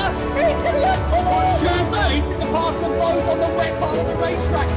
He's going to look for one! He's going to pass them both on the wet part of the racetrack.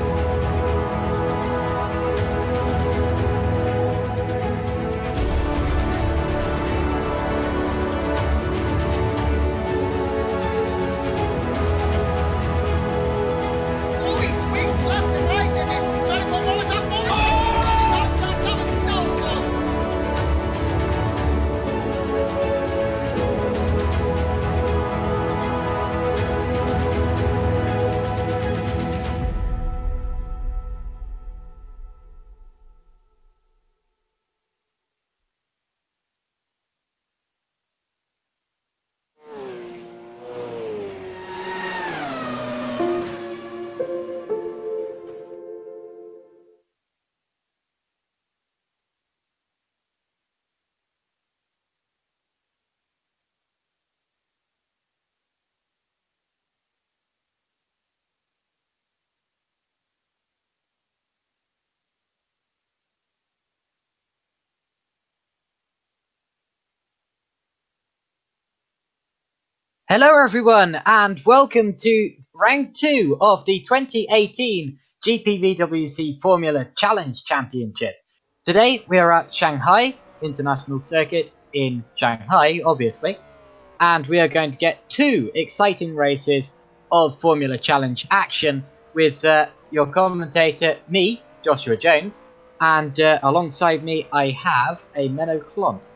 Hello everyone and welcome to round 2 of the 2018 GPVWC Formula Challenge Championship. Today we are at Shanghai International Circuit in Shanghai, obviously, and we are going to get 2 exciting races of Formula Challenge action with your commentator, me, Joshua Jones, and alongside me I have a Menno Klont.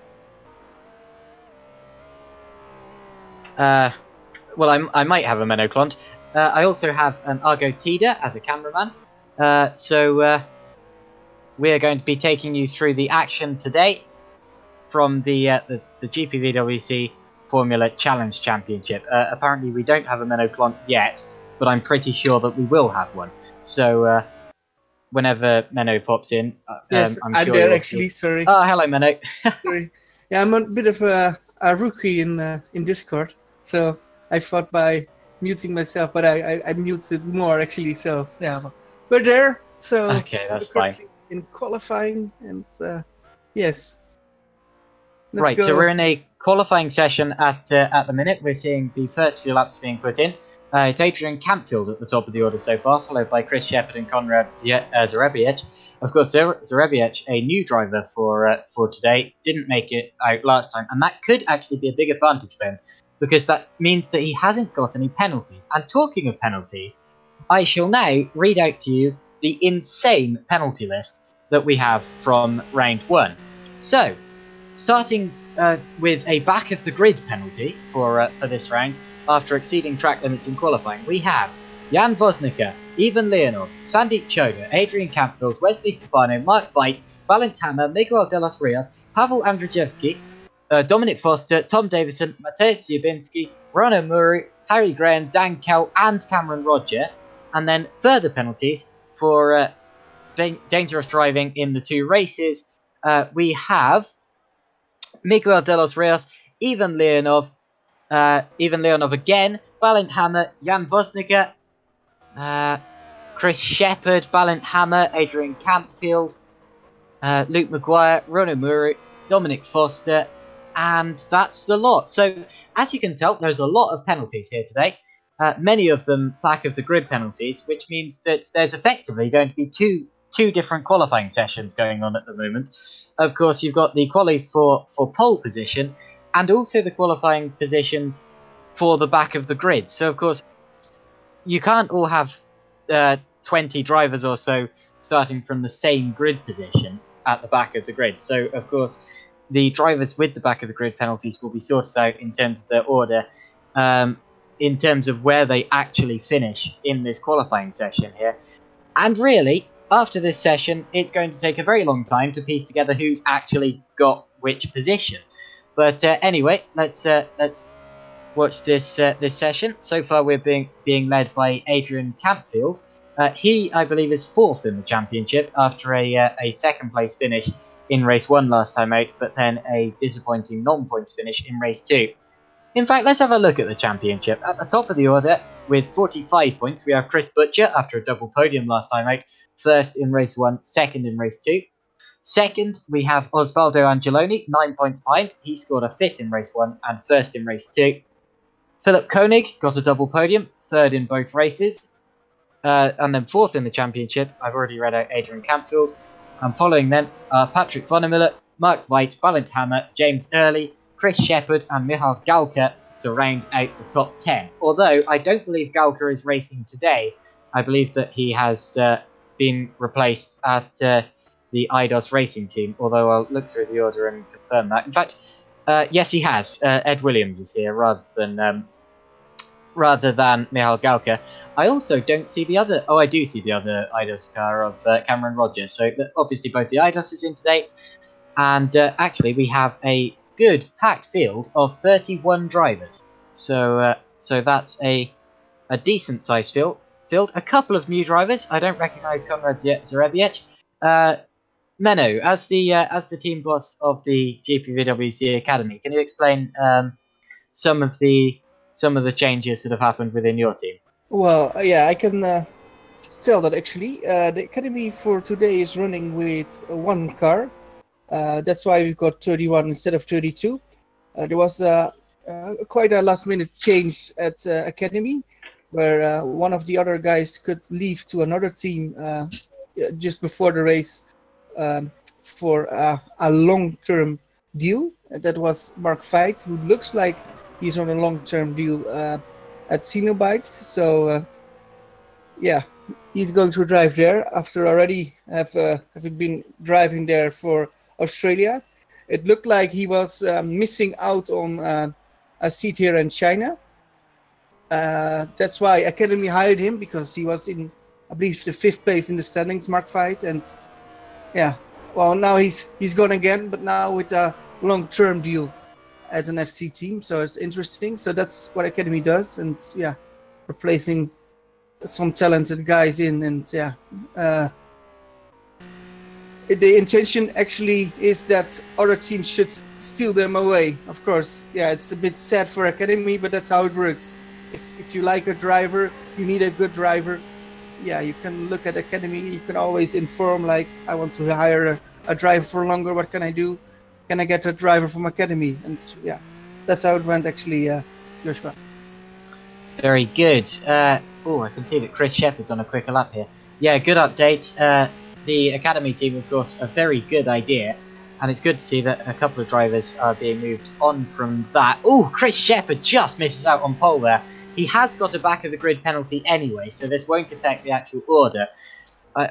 Well, I might have a Menno Klont. I also have an Argo Teder as a cameraman. So we are going to be taking you through the action today from the GPVWC Formula Challenge Championship. Apparently we don't have a Menno Klont yet, but I'm pretty sure that we will have one. So whenever Menno pops in, yes, I'm sure there actually. Sorry. Oh, hello Menno. Sorry. Yeah, I'm a bit of a rookie in Discord. So I thought by muting myself, but I muted more actually. So yeah, we're there. So okay, that's fine. In qualifying and yes. Right, go. So we're in a qualifying session at the minute. We're seeing the first few laps being put in. It's Adrian Campfield at the top of the order so far, followed by Chris Shepherd and Konrad Zarebiec. Of course, Zarebiec, a new driver for today, didn't make it out last time, and that could actually be a big advantage for him, because that means that he hasn't got any penalties. And talking of penalties, I shall now read out to you the insane penalty list that we have from round 1. So, starting with a back of the grid penalty for this round, after exceeding track limits in qualifying, we have Jan Vosnica, Ivan Leonov, Sandeep Choda, Adrian Campfield, Wesley Stefano, Mark Veit, Valent Hammer, Miguel de los Rios, Pavel Andrzejewski, Dominic Foster, Tom Davison, Mateusz Siabinski, Rano Muru, Harry Graham, Dan Kell, and Cameron Roger. And then further penalties for dangerous driving in the 2 races. We have Miguel de los Rios, Ivan Leonov again, Valent Hammer, Jan Vosnica, Chris Shepherd, Valent Hammer, Adrian Campfield, Luke Maguire, Rano Muru, Dominic Foster, and that's the lot. So, as you can tell, there's a lot of penalties here today. Many of them back of the grid penalties, which means that there's effectively going to be two different qualifying sessions going on at the moment. Of course, you've got the quali for pole position, and also the qualifying positions for the back of the grid. So, of course, you can't all have 20 drivers or so starting from the same grid position at the back of the grid. So, of course, the drivers with the back of the grid penalties will be sorted out in terms of their order, in terms of where they actually finish in this qualifying session here. And really, after this session, it's going to take a very long time to piece together who's actually got which position. But anyway, let's watch this session. So far, we're being led by Adrian Campfield. He, I believe, is 4th in the championship after a second place finish in race 1 last time out, but then a disappointing non-points finish in race 2. In fact, let's have a look at the championship. At the top of the order, with 45 points, we have Chris Butcher after a double podium last time out, 1st in race 1, 2nd in race 2. Second, we have Osvaldo Angeloni, 9 points behind. He scored a 5th in race 1 and 1st in race 2. Philip Koenig got a double podium, 3rd in both races. And then 4th in the championship. I've already read out Adrian Campfield. And following then Patrick Vonnemiller, Mark Veit, Balint Hammer, James Early, Chris Shepherd and Michal Galka to round out the top 10. Although I don't believe Galka is racing today. I believe that he has been replaced at the IDOS racing team, although I'll look through the order and confirm that. In fact, yes, he has. Ed Williams is here rather than Michal Galka. I also don't see the other... Oh, I do see the other IDOS car of Cameron Rogers. So obviously both the IDOS is in today. And actually we have a good packed field of 31 drivers. So that's a decent sized field. A couple of new drivers. I don't recognise Konrad Zarebiec. Menno, as the team boss of the GPVWC Academy, can you explain some of the changes that have happened within your team? Well, yeah, I can tell that actually. The Academy for today is running with one car. That's why we've got 31 instead of 32. There was quite a last-minute change at Academy, where one of the other guys could leave to another team just before the race for a long-term deal. That was Mark Veit, who looks like he's on a long-term deal at Cenobite. So yeah, he's going to drive there after already having been driving there for Australia. It looked like he was missing out on a seat here in China. That's why Academy hired him, because he was in, I believe, the 5th place in the standings, Mark Veit. And yeah, well, now he's gone again, but now with a long-term deal at an FC team. So it's interesting. So that's what Academy does, and yeah, replacing some talented guys in, and yeah. The intention actually is that other teams should steal them away. Of course, yeah, it's a bit sad for Academy, but that's how it works. If you like a driver, you need a good driver. Yeah, you can look at Academy. You can always inform, like, I want to hire a driver for longer. What can I do? Can I get a driver from Academy? And yeah, that's how it went actually, Joshua. Very good. Oh, I can see that Chris Shepherd's on a quicker lap here. Yeah, good update. The Academy team, of course, a very good idea, and it's good to see that a couple of drivers are being moved on from that. Oh, Chris Shepherd just misses out on pole there. He has got a back of the grid penalty anyway, so this won't affect the actual order,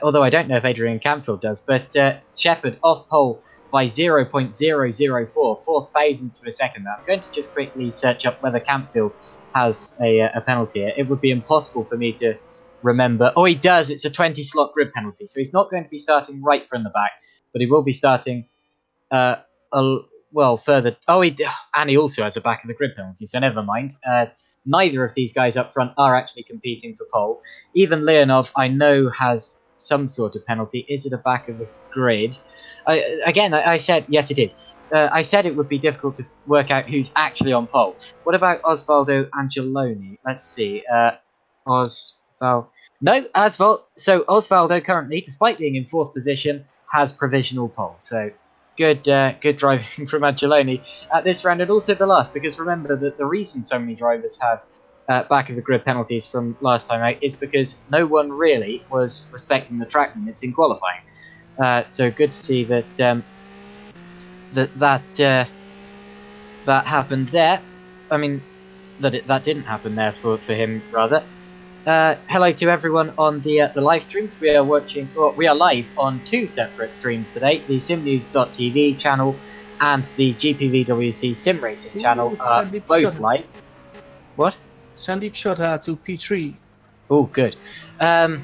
although I don't know if Adrian Campfield does, but Shepherd off pole by 0.004, 4 thousandths of a second. Now, I'm going to just quickly search up whether Campfield has a penalty here. It would be impossible for me to remember. Oh, he does. It's a 20-slot grid penalty, so he's not going to be starting right from the back, but he will be starting well further. Oh, and he also has a back of the grid penalty, so never mind. Neither of these guys up front are actually competing for pole. Even Leonov, I know, has some sort of penalty. Is it a back of the grid? I said yes, it is. I said it would be difficult to work out who's actually on pole. What about Osvaldo Angeloni? Let's see. No, Osvaldo currently, despite being in 4th position, has provisional pole. So good driving from Angeloni at this round, and also the last, because remember that the reason so many drivers have back of the grid penalties from last time out is because no one really was respecting the track limits in qualifying. So good to see that that happened there. I mean, that didn't happen there for him, rather. Hello to everyone on the live streams. We are we are live on 2 separate streams today. The simnews.tv channel and the GPVWC Simracing channel are both live. What? Sandeep Shota to P3. Oh, good. Actually,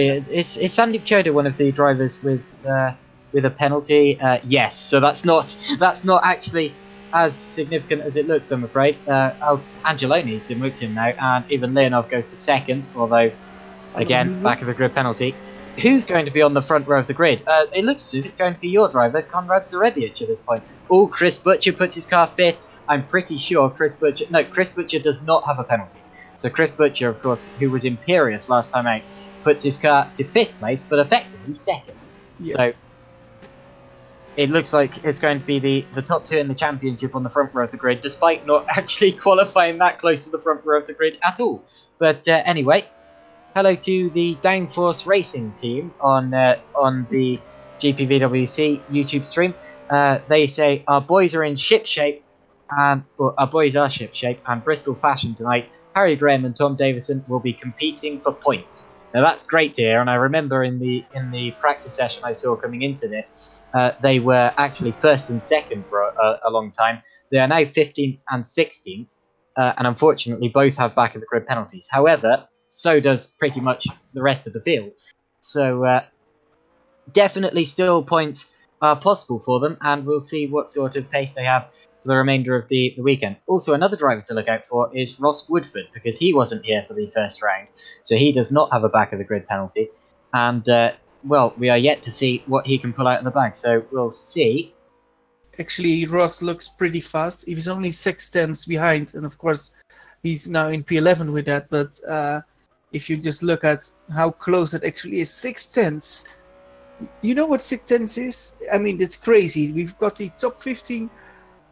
is Sandeep Choda one of the drivers with a penalty? Yes. So that's not actually as significant as it looks, I'm afraid. Angeloni demotes him now, and even Leonov goes to 2nd, although, again, back of the grid penalty. Who's going to be on the front row of the grid? It looks as if it's going to be your driver, Konrad Zarebiec, at this point. Oh, Chris Butcher puts his car 5th. I'm pretty sure Chris Butcher does not have a penalty. So Chris Butcher, of course, who was imperious last time out, puts his car to 5th place, but effectively 2nd. Yes. So it looks like it's going to be the top 2 in the championship on the front row of the grid, despite not actually qualifying that close to the front row of the grid at all. But anyway, hello to the Downforce Racing team on the GPVWC YouTube stream. They say our boys are in ship shape, and our boys are ship shape, and Bristol Fashion tonight. Harry Graham and Tom Davison will be competing for points. Now that's great to hear, and I remember in the practice session I saw coming into this, they were actually first and second for a long time. They are now 15th and 16th, and unfortunately both have back of the grid penalties. However, so does pretty much the rest of the field. So definitely still points are possible for them, and we'll see what sort of pace they have for the remainder of the weekend. Also, another driver to look out for is Ross Woodford, because he wasn't here for the first round, so he does not have a back of the grid penalty. And, well, we are yet to see what he can pull out of the bag, so we'll see. Actually, Ross looks pretty fast. He was only 6 tenths behind, and of course, he's now in P11 with that. But if you just look at how close it actually is, 6 tenths. You know what 6 tenths is? I mean, it's crazy. We've got the top 15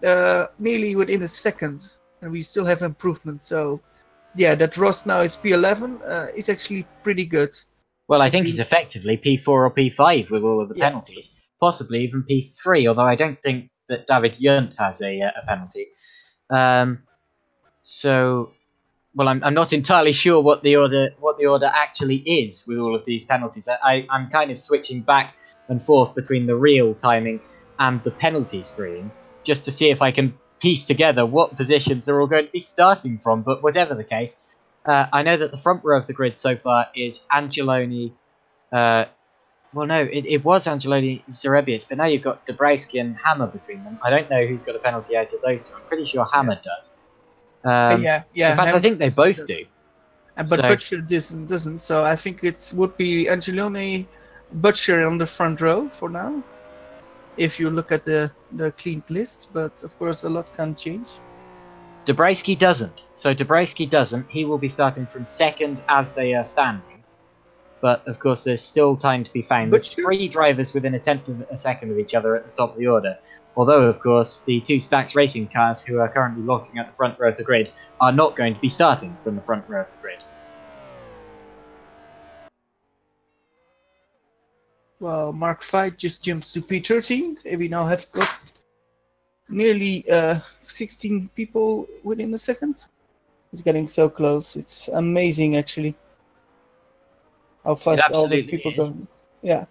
nearly within a second, and we still have improvement. So, yeah, that Ross now is P11 is actually pretty good. Well, I think he's effectively P4 or P5 with all of the penalties. Possibly even P3, although I don't think that David Yunt has a penalty. So, well, I'm not entirely sure what the order actually is with all of these penalties. I'm kind of switching back and forth between the real timing and the penalty screen, just to see if I can piece together what positions they're all going to be starting from. But whatever the case, I know that the front row of the grid so far is Angeloni. Well, no, it was Angeloni Zarebius, but now you've got Dabrowski and Hammer between them. I don't know who's got a penalty out of those two. I'm pretty sure Hammer does. Yeah. In fact, Hammer, I think they both do. But Butcher doesn't. So I think it would be Angeloni, Butcher on the front row for now, if you look at the clean list. But of course, a lot can change. Dabrowski doesn't. So Dabrowski doesn't. He will be starting from second as they are standing. But, of course, there's still time to be found. There's 3 drivers within a tenth of a second of each other at the top of the order. Although, of course, the 2 Stax Racing cars who are currently locking at the front row of the grid are not going to be starting from the front row of the grid. Well, Mark 5 just jumps to P13. And we now have got nearly 16 people within a second. It's getting so close. It's amazing, actually. How fast all these people go. Yeah.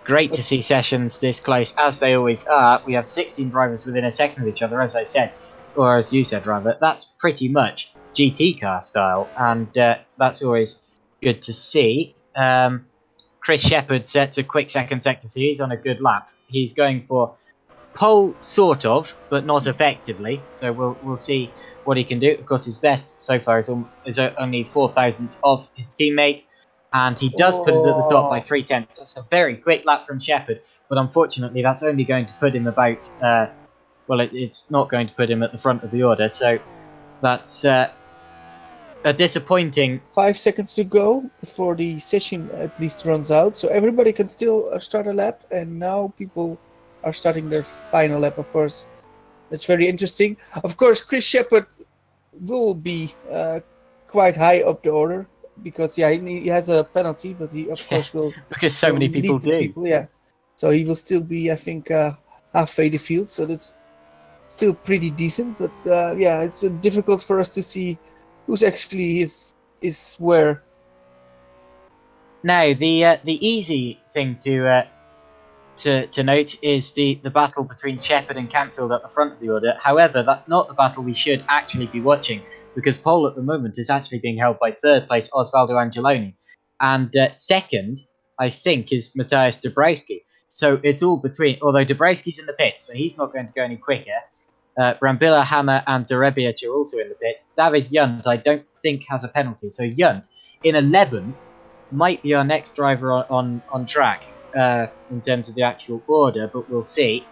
Great to see sessions this close, as they always are. We have 16 drivers within a second of each other, as I said, or as you said, rather. That's pretty much GT car style, and that's always good to see. Chris Shepherd sets a quick second sector, so he's on a good lap. He's going for pole, sort of, but not effectively, so we'll see what he can do. Of course, his best so far is only 4 thousandths of his teammate. And he does put it at the top by 3 tenths. That's a very quick lap from Shepherd, but unfortunately that's only going to put him about, well, it's not going to put him at the front of the order, so that's a disappointing... 5 seconds to go before the session at least runs out, so everybody can still start a lap, and now people are starting their final lap, of course. That's very interesting. Of course, Chris Shepherd will be quite high up the order. Because he has a penalty, but he of course will. Because so many people do. So he will still be, I think, halfway the field. So that's still pretty decent. But yeah, it's difficult for us to see who's actually is where. Now the easy thing to note is the battle between Shepherd and Campfield at the front of the order. However, that's not the battle we should actually be watching, because pole at the moment is actually being held by 3rd place Osvaldo Angeloni, and second, I think, is Matthias Dabrowski. So it's all between, although Dabrowski's in the pits, so he's not going to go any quicker. Brambilla, Hammer and Zarebic are also in the pits. David Yunt, I don't think, has a penalty, so Yunt, in 11th, might be our next driver on track. In terms of the actual order, but we'll see.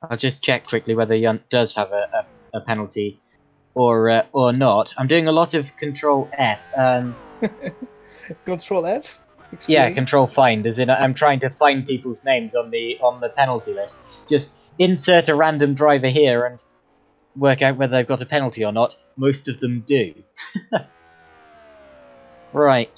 I'll just check quickly whether Yunt does have a penalty or not. I'm doing a lot of Control F. Control F? Explain. Yeah, control find, as in I'm trying to find people's names on the penalty list. Just insert a random driver here and work out whether they've got a penalty or not. Most of them do. Right.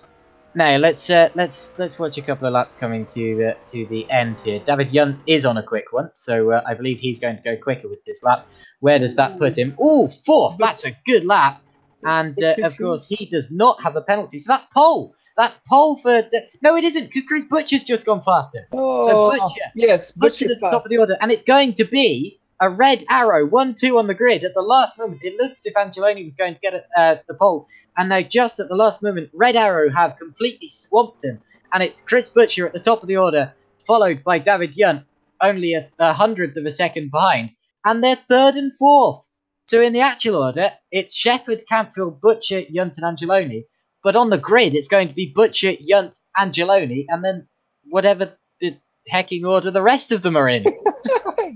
Now let's watch a couple of laps coming to the end here. David Yunt is on a quick one, so I believe he's going to go quicker with this lap. Where does that put him? Oh, fourth! That's a good lap. And of course, he does not have a penalty, so that's pole. That's pole for no, it isn't, because Chris Butcher's just gone faster. Oh, so Butcher, yes, Butcher at the top of the order, and it's going to be a red arrow, 1-2 on the grid at the last moment. It looked as if Angeloni was going to get the pole, and now just at the last moment, red arrow have completely swamped him, and it's Chris Butcher at the top of the order, followed by David Yunt, only a hundredth of a second behind, and they're third and fourth. So in the actual order, it's Shepherd, Campfield, Butcher, Yunt, and Angeloni. But on the grid, it's going to be Butcher, Yunt, Angeloni, and then whatever the hecking order the rest of them are in.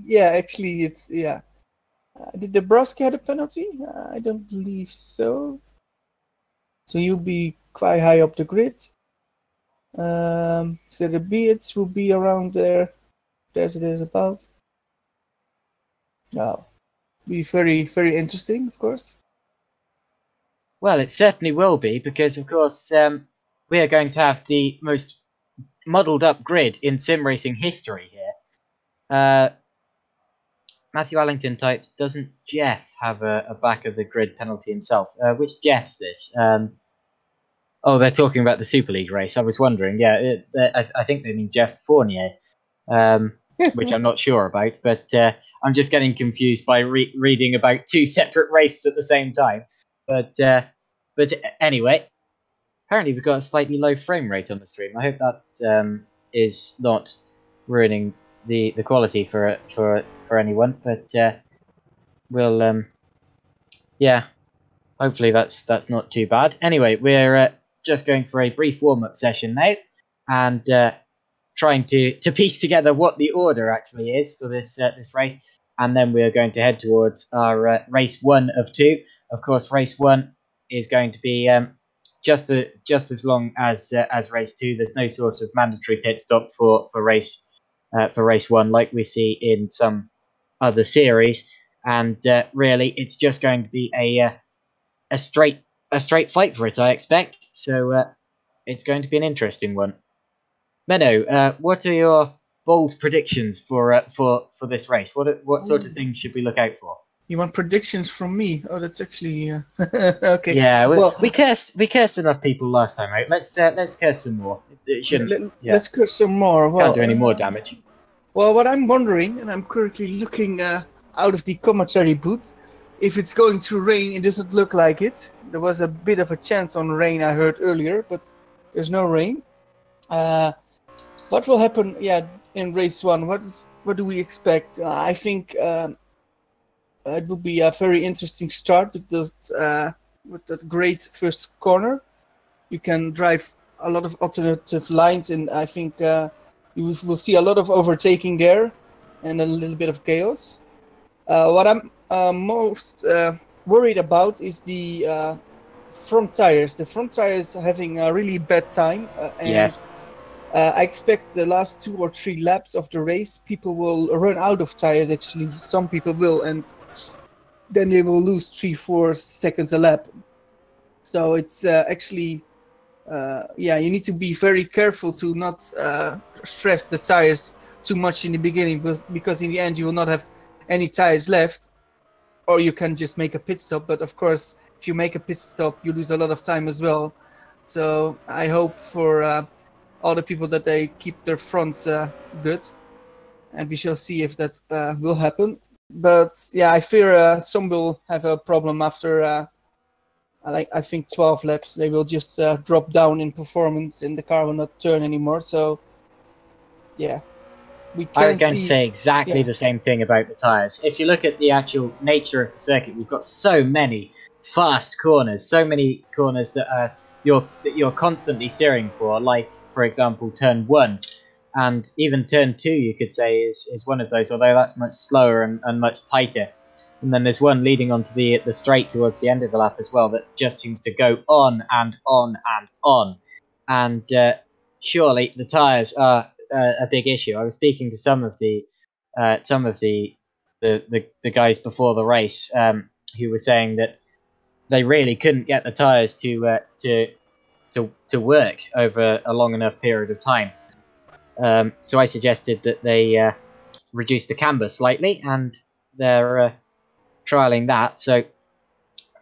Yeah, actually, it's yeah. Did Dabrowski have a penalty? I don't believe so. So you'll be quite high up the grid. So the Beards will be around there. There's about. Wow. Be very, very interesting, of course. Well, it certainly will be, because, of course, we are going to have the most muddled up grid in sim racing history here. Matthew Allington types, doesn't Jeff have a back of the grid penalty himself? Which Jeff's this? Oh, they're talking about the Super League race. I was wondering. Yeah, I think they mean Jeff Fournier, which I'm not sure about, but I'm just getting confused by reading about two separate races at the same time. But anyway, apparently we've got a slightly low frame rate on the stream. I hope that is not ruining the quality for anyone. But we'll yeah, hopefully that's not too bad. Anyway, we're just going for a brief warm-up session now, and trying to piece together what the order actually is for this race, and then we are going to head towards our race 1 of 2. Of course, race 1 is going to be just as long as race 2. There's no sort of mandatory pit stop for race 1 like we see in some other series, and really it's just going to be a straight fight for it, I expect. So it's going to be an interesting one. Menno, what are your bold predictions for this race? What sort of things should we look out for? You want predictions from me? Oh, that's actually okay. Yeah, we cursed enough people last time, right? Let's curse some more. It shouldn't. Let's curse some more. Well, can't do any more damage. Well, what I'm wondering, and I'm currently looking out of the commentary booth, if it's going to rain. It doesn't look like it. There was a bit of a chance on rain I heard earlier, but there's no rain. What will happen? Yeah, in race 1. What do we expect? I think it will be a very interesting start with that great first corner. You can drive a lot of alternative lines, and I think you will see a lot of overtaking there, and a little bit of chaos. What I'm most worried about is the front tires. The front tires are having a really bad time. And yes. I expect the last 2 or 3 laps of the race, people will run out of tires. Actually, some people will, and then they will lose 3-4 seconds a lap. So it's actually, yeah, you need to be very careful to not stress the tires too much in the beginning, because in the end you will not have any tires left, or you can just make a pit stop. But of course, if you make a pit stop, you lose a lot of time as well. So I hope for all the people that they keep their fronts good, and we shall see if that will happen. But yeah, I fear some will have a problem after I think 12 laps. They will just drop down in performance, and the car will not turn anymore. So yeah, I was going to say exactly the same thing about the tyres. If you look at the actual nature of the circuit, we've got so many fast corners, so many corners that you're constantly steering for. Like, for example, turn 1, and even turn 2, you could say is one of those. Although that's much slower and much tighter. And then there's one leading onto the straight towards the end of the lap as well that just seems to go on and on and on. And surely the tyres are a big issue. I was speaking to some of the guys before the race who were saying that they really couldn't get the tyres to work over a long enough period of time. So I suggested that they reduce the camber slightly, and they're trialing that. So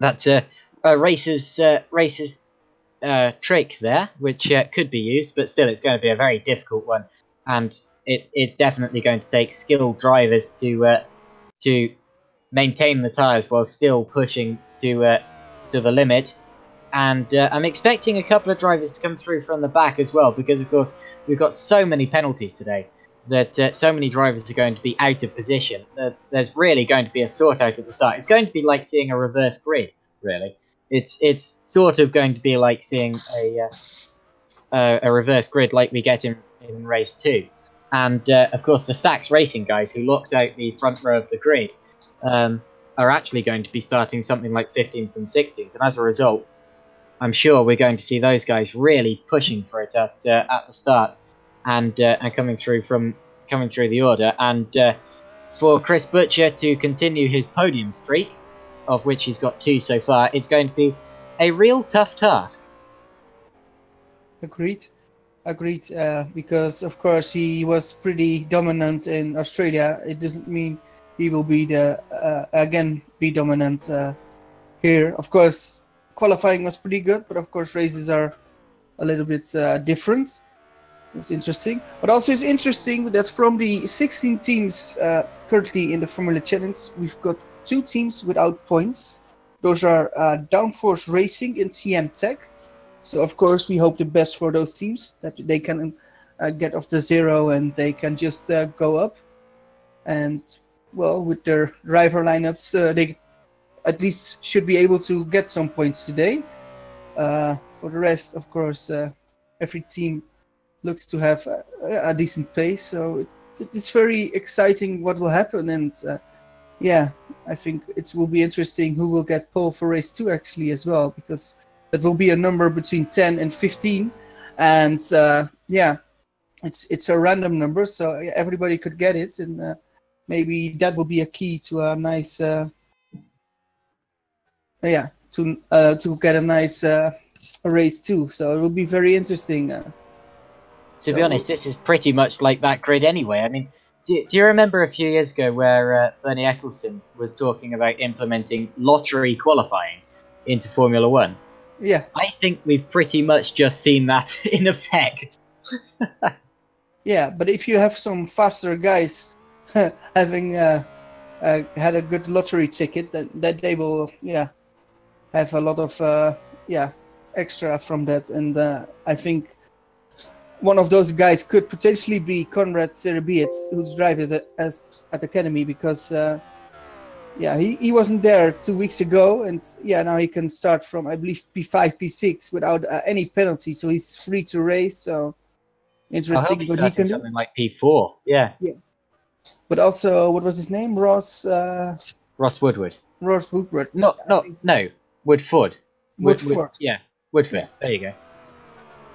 that's a racer's trick there, which could be used, but still it's going to be a very difficult one, and it's definitely going to take skilled drivers to maintain the tyres while still pushing to the limit. And I'm expecting a couple of drivers to come through from the back as well, because of course we've got so many penalties today that so many drivers are going to be out of position. There's really going to be a sort out at the start. It's going to be like seeing a reverse grid, really. It's sort of going to be like seeing a reverse grid like we get in race 2. And of course the Stax Racing guys who locked out the front row of the grid are actually going to be starting something like 15th and 16th, and as a result I'm sure we're going to see those guys really pushing for it at the start, and coming through the order, and for Chris Butcher to continue his podium streak, of which he's got 2 so far, it's going to be a real tough task. Agreed. Because of course he was pretty dominant in Australia. It doesn't mean he will be be dominant here. Of course, qualifying was pretty good, but of course races are a little bit different. It's interesting. But also it's interesting that from the 16 teams currently in the Formula Challenge, we've got 2 teams without points. Those are Downforce Racing and CM Tech. So of course we hope the best for those teams, that they can get off the 0 and they can just go up. And well, with their driver lineups, they at least should be able to get some points today. For the rest, of course, every team looks to have a decent pace, so it's very exciting what will happen. And yeah, I think it will be interesting who will get pole for race 2 actually as well, because that will be a number between 10 and 15, and yeah, it's a random number, so everybody could get it, and maybe that will be a key to a nice to get a nice race too. So it will be very interesting. To be honest, this is pretty much like that grid anyway. I mean, do you remember a few years ago where Bernie Eccleston was talking about implementing lottery qualifying into Formula 1? Yeah. I think we've pretty much just seen that in effect. Yeah, but if you have some faster guys having had a good lottery ticket, that they will have a lot of extra from that. And I think one of those guys could potentially be Conrad Serebiets, who's driving at Academy, because he wasn't there 2 weeks ago, and now he can start from, I believe, P5, P6 without any penalty, so he's free to race. So interesting. What he can do. Something like P4, yeah. But also, what was his name? Ross Woodward. Ross Woodward. No, Woodford. Woodford. Woodford. Yeah. There you go.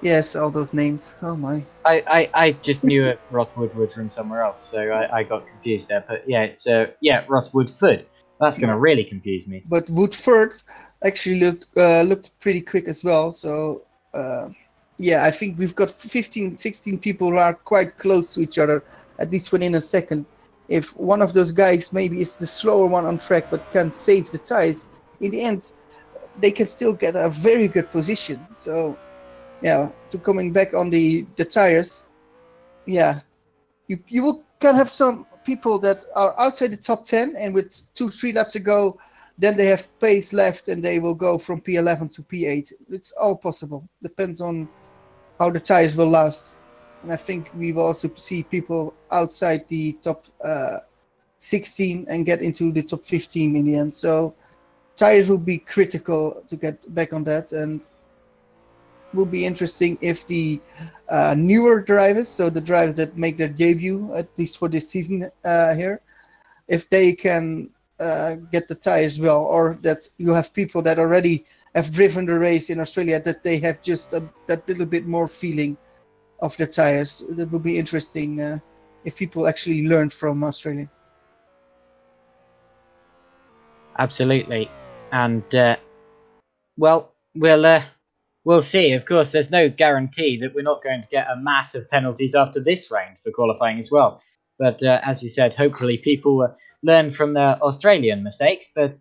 Yes, all those names. Oh my. I just knew it Ross Woodward from somewhere else, so I got confused there. But yeah, it's Ross Woodford. That's going to really confuse me. But Woodford actually looked pretty quick as well. So I think we've got 15, 16 people who are quite close to each other, at least within a second. If one of those guys maybe is the slower one on track but can save the tires, in the end, they can still get a very good position. So, to coming back on the tires, you can have some people that are outside the top 10, and with 2-3 laps to go, then they have pace left and they will go from P11 to P8. It's all possible. Depends on how the tires will last. And I think we will also see people outside the top 16 and get into the top 15 in the end. So tires will be critical to get back on that, and will be interesting if the newer drivers, so the drivers that make their debut, at least for this season here, if they can get the tires well, or that you have people that already have driven the race in Australia, that they have just that little bit more feeling of their tires. That would be interesting if people actually learned from Australia. Absolutely, and well, we'll see. Of course, there's no guarantee that we're not going to get a mass of penalties after this round for qualifying as well. But as you said, hopefully people learn from their Australian mistakes. But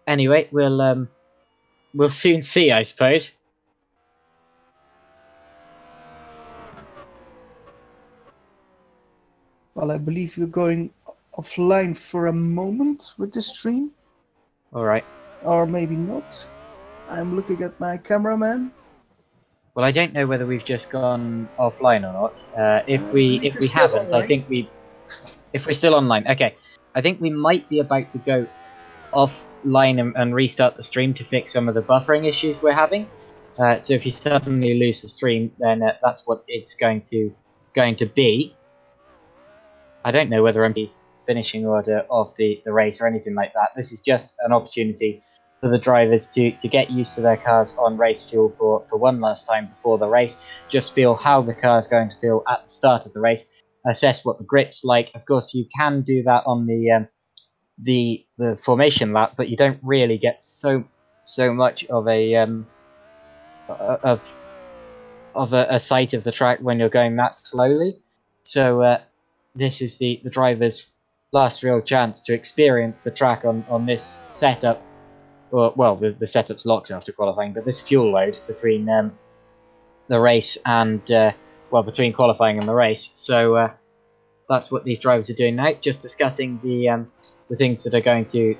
anyway, we'll soon see, I suppose. Well, I believe you're going offline for a moment with the stream. All right. Or maybe not. I'm looking at my cameraman. Well, I don't know whether we've just gone offline or not. If we haven't, online. I think if we're still online, okay. I think we might be about to go offline and restart the stream to fix some of the buffering issues we're having. So if you suddenly lose the stream, then that's what it's going to be. I don't know whether I'm the finishing order of the race or anything like that. This is just an opportunity for the drivers to get used to their cars on race fuel for one last time before the race. Just feel how the car is going to feel at the start of the race. Assess what the grip's like. Of course, you can do that on the formation lap, but you don't really get so much of a a sight of the track when you're going that slowly. So this is the driver's last real chance to experience the track on this setup. Well, the setup's locked after qualifying, but this fuel load between the race and between qualifying and the race. So that's what these drivers are doing now, just discussing the things that are going to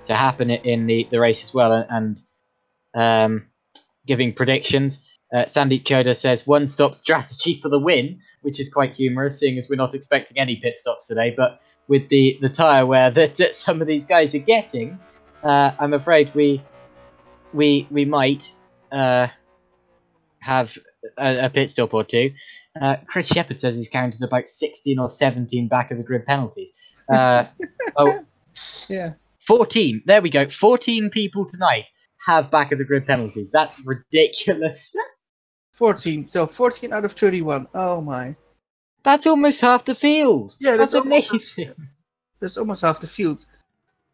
happen in the race as well, and giving predictions. Sandeep Choda says one-stop strategy for the win, which is quite humorous, seeing as we're not expecting any pit stops today. But with the tyre wear that some of these guys are getting, I'm afraid we might have a pit stop or two. Chris Shepherd says he's counted about 16 or 17 back of the grid penalties. Yeah. 14. There we go. 14 people tonight have back of the grid penalties. That's ridiculous. 14. So 14 out of 31. Oh my. That's almost half the field. Yeah, that's amazing. That's almost half the field.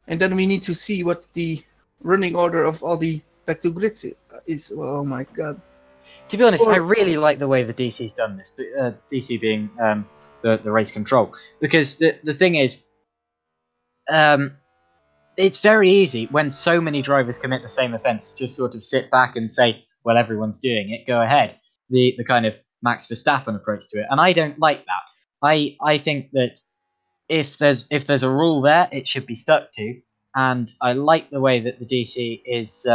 And then we need to see what the running order of all the back to grids is. Oh my god. To be honest, I really like the way the DC's done this. DC being the race control, because the thing is, it's very easy when so many drivers commit the same offence, just sort of sit back and say, well, everyone's doing it, go ahead. The kind of Max Verstappen approach to it. And I don't like that. I think that if there's a rule there, it should be stuck to. And I like the way that the DC is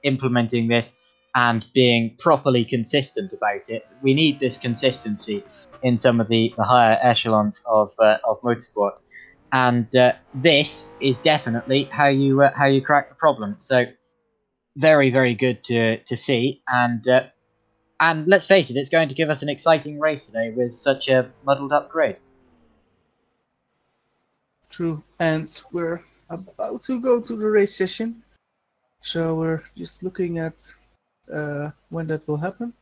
implementing this and being properly consistent about it. We need this consistency in some of the higher echelons of motorsport. And this is definitely how you crack the problem. So very, very good to see. And let's face it, it's going to give us an exciting race today with such a muddled up grid. True. And we're about to go to the race session. So we're just looking at when that will happen.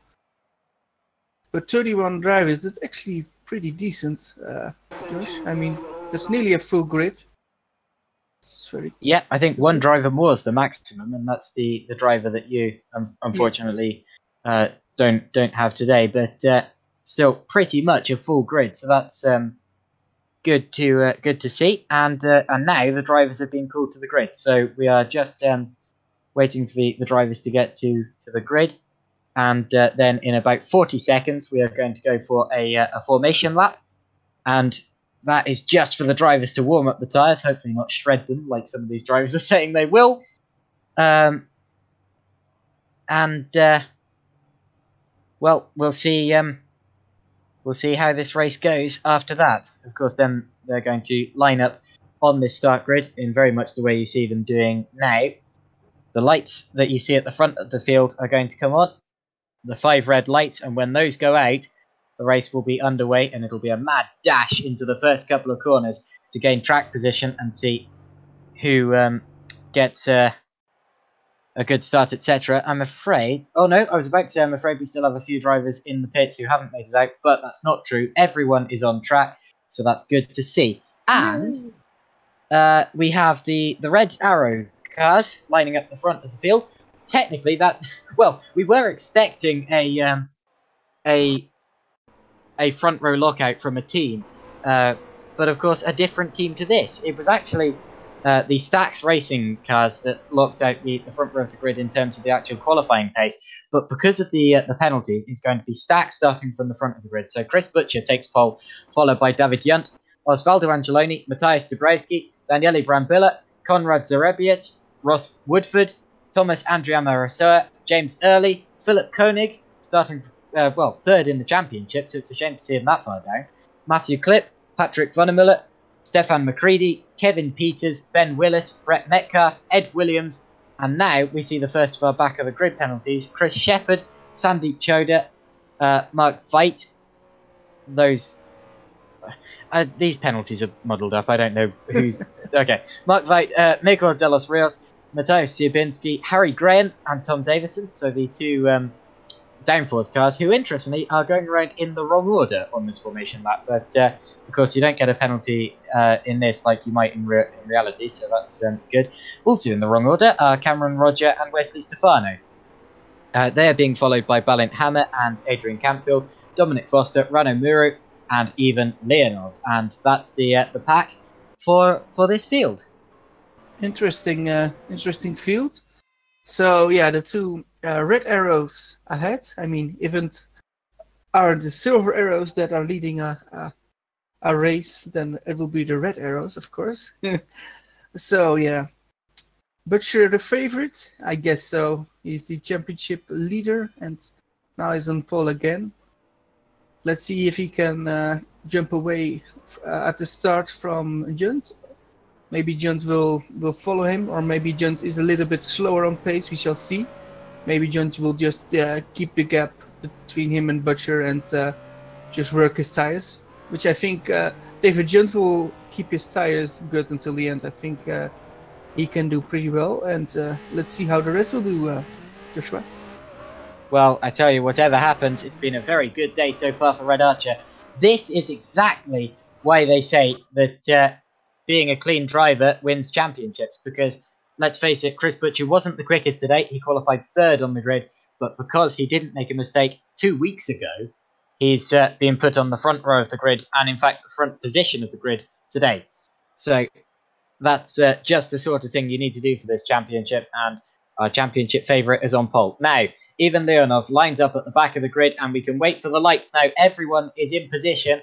But 31 drivers, that's actually pretty decent, Josh. I mean, that's nearly a full grid. It's very yeah, I think one driver more is the maximum, and that's the driver that you unfortunately don't have today. But still, pretty much a full grid, so that's good to see. And now the drivers have been called to the grid, so we are just waiting for the drivers to get to the grid, and then in about 40 seconds we are going to go for a formation lap, and that is just for the drivers to warm up the tyres, hopefully not shred them like some of these drivers are saying they will. Well, we'll see how this race goes after that. Of course, then they're going to line up on this start grid in very much the way you see them doing now. The lights that you see at the front of the field are going to come on, the 5 red lights, and when those go out, the race will be underway, and it'll be a mad dash into the first couple of corners to gain track position and see who gets a good start, etc. I'm afraid... Oh, no, I was about to say I'm afraid we still have a few drivers in the pits who haven't made it out, but that's not true. Everyone is on track, so that's good to see. And we have the Red Arrow cars lining up the front of the field. Technically, that... Well, we were expecting a front row lockout from a team, but of course a different team to this. It was actually the Stax Racing cars that locked out the front row of the grid in terms of the actual qualifying pace, but because of the penalties, it's going to be Stax starting from the front of the grid. So Chris Butcher takes pole, followed by David Junt, Osvaldo Angeloni, Matthias Dabrowski, Daniele Brambilla, Konrad Zarebiec, Ross Woodford, Thomas Andriama Rasoa, James Early, Philip Koenig, starting third in the championship, so it's a shame to see him that far down. Matthew Klipp, Patrick Vonnemuller, Stefan McCready, Kevin Peters, Ben Willis, Brett Metcalf, Ed Williams, and now we see the first of our back of the grid penalties. Chris Shepherd, Sandeep Choda, Mark Veit. These penalties are muddled up. I don't know who's... Okay. Mark Veit, Miguel de los Rios, Matthias Siabinski, Harry Graham, and Tom Davison. So the two downforce cars, who interestingly are going around in the wrong order on this formation lap. But of course, you don't get a penalty in this like you might in reality, so that's good. Also in the wrong order are Cameron Roger and Wesley Stefano. They are being followed by Balint Hammer and Adrian Campfield, Dominic Foster, Rano Muru, and Ivan Leonov. And that's the pack for this field. Interesting field. So yeah, the two red arrows ahead. I mean, even are the silver arrows that are leading a race, then it will be the red arrows, of course. So yeah, Butcher the favorite, I guess so. He's the championship leader, and now he's on pole again. Let's see if he can jump away at the start from Junt. Maybe Junt will follow him, or maybe Junt is a little bit slower on pace. We shall see. Maybe Junt will just keep the gap between him and Butcher and just work his tires. Which I think David Junt will keep his tires good until the end. I think he can do pretty well. And let's see how the rest will do, Joshua. Well, I tell you, whatever happens, it's been a very good day so far for Red Archer. This is exactly why they say that being a clean driver wins championships, because let's face it, Chris Butcher wasn't the quickest today. He qualified third on the grid, but because he didn't make a mistake 2 weeks ago, he's being put on the front row of the grid, and in fact the front position of the grid today. So that's just the sort of thing you need to do for this championship, and our championship favourite is on pole. Now, Ivan Leonov lines up at the back of the grid, and we can wait for the lights now. Everyone is in position,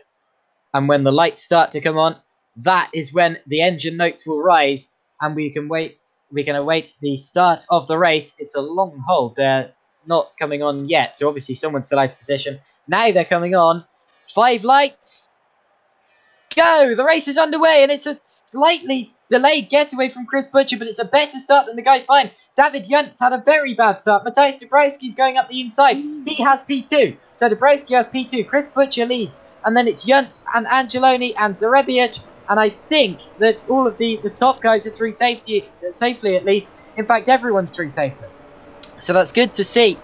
and when the lights start to come on, that is when the engine notes will rise, and we can wait. We can await the start of the race. It's a long hold. They're not coming on yet, so obviously someone's still out of position. Now they're coming on. 5 lights. Go! The race is underway, and it's a slightly delayed getaway from Chris Butcher, but it's a better start than the guys behind. David Junt's had a very bad start. Matthias Dabrowski's going up the inside. He has P2. So Dabrowski has P2. Chris Butcher leads. And then it's Junt and Angeloni and Zarebiec. And I think that all of the top guys are through safely at least. In fact, everyone's through safely. So that's good to see.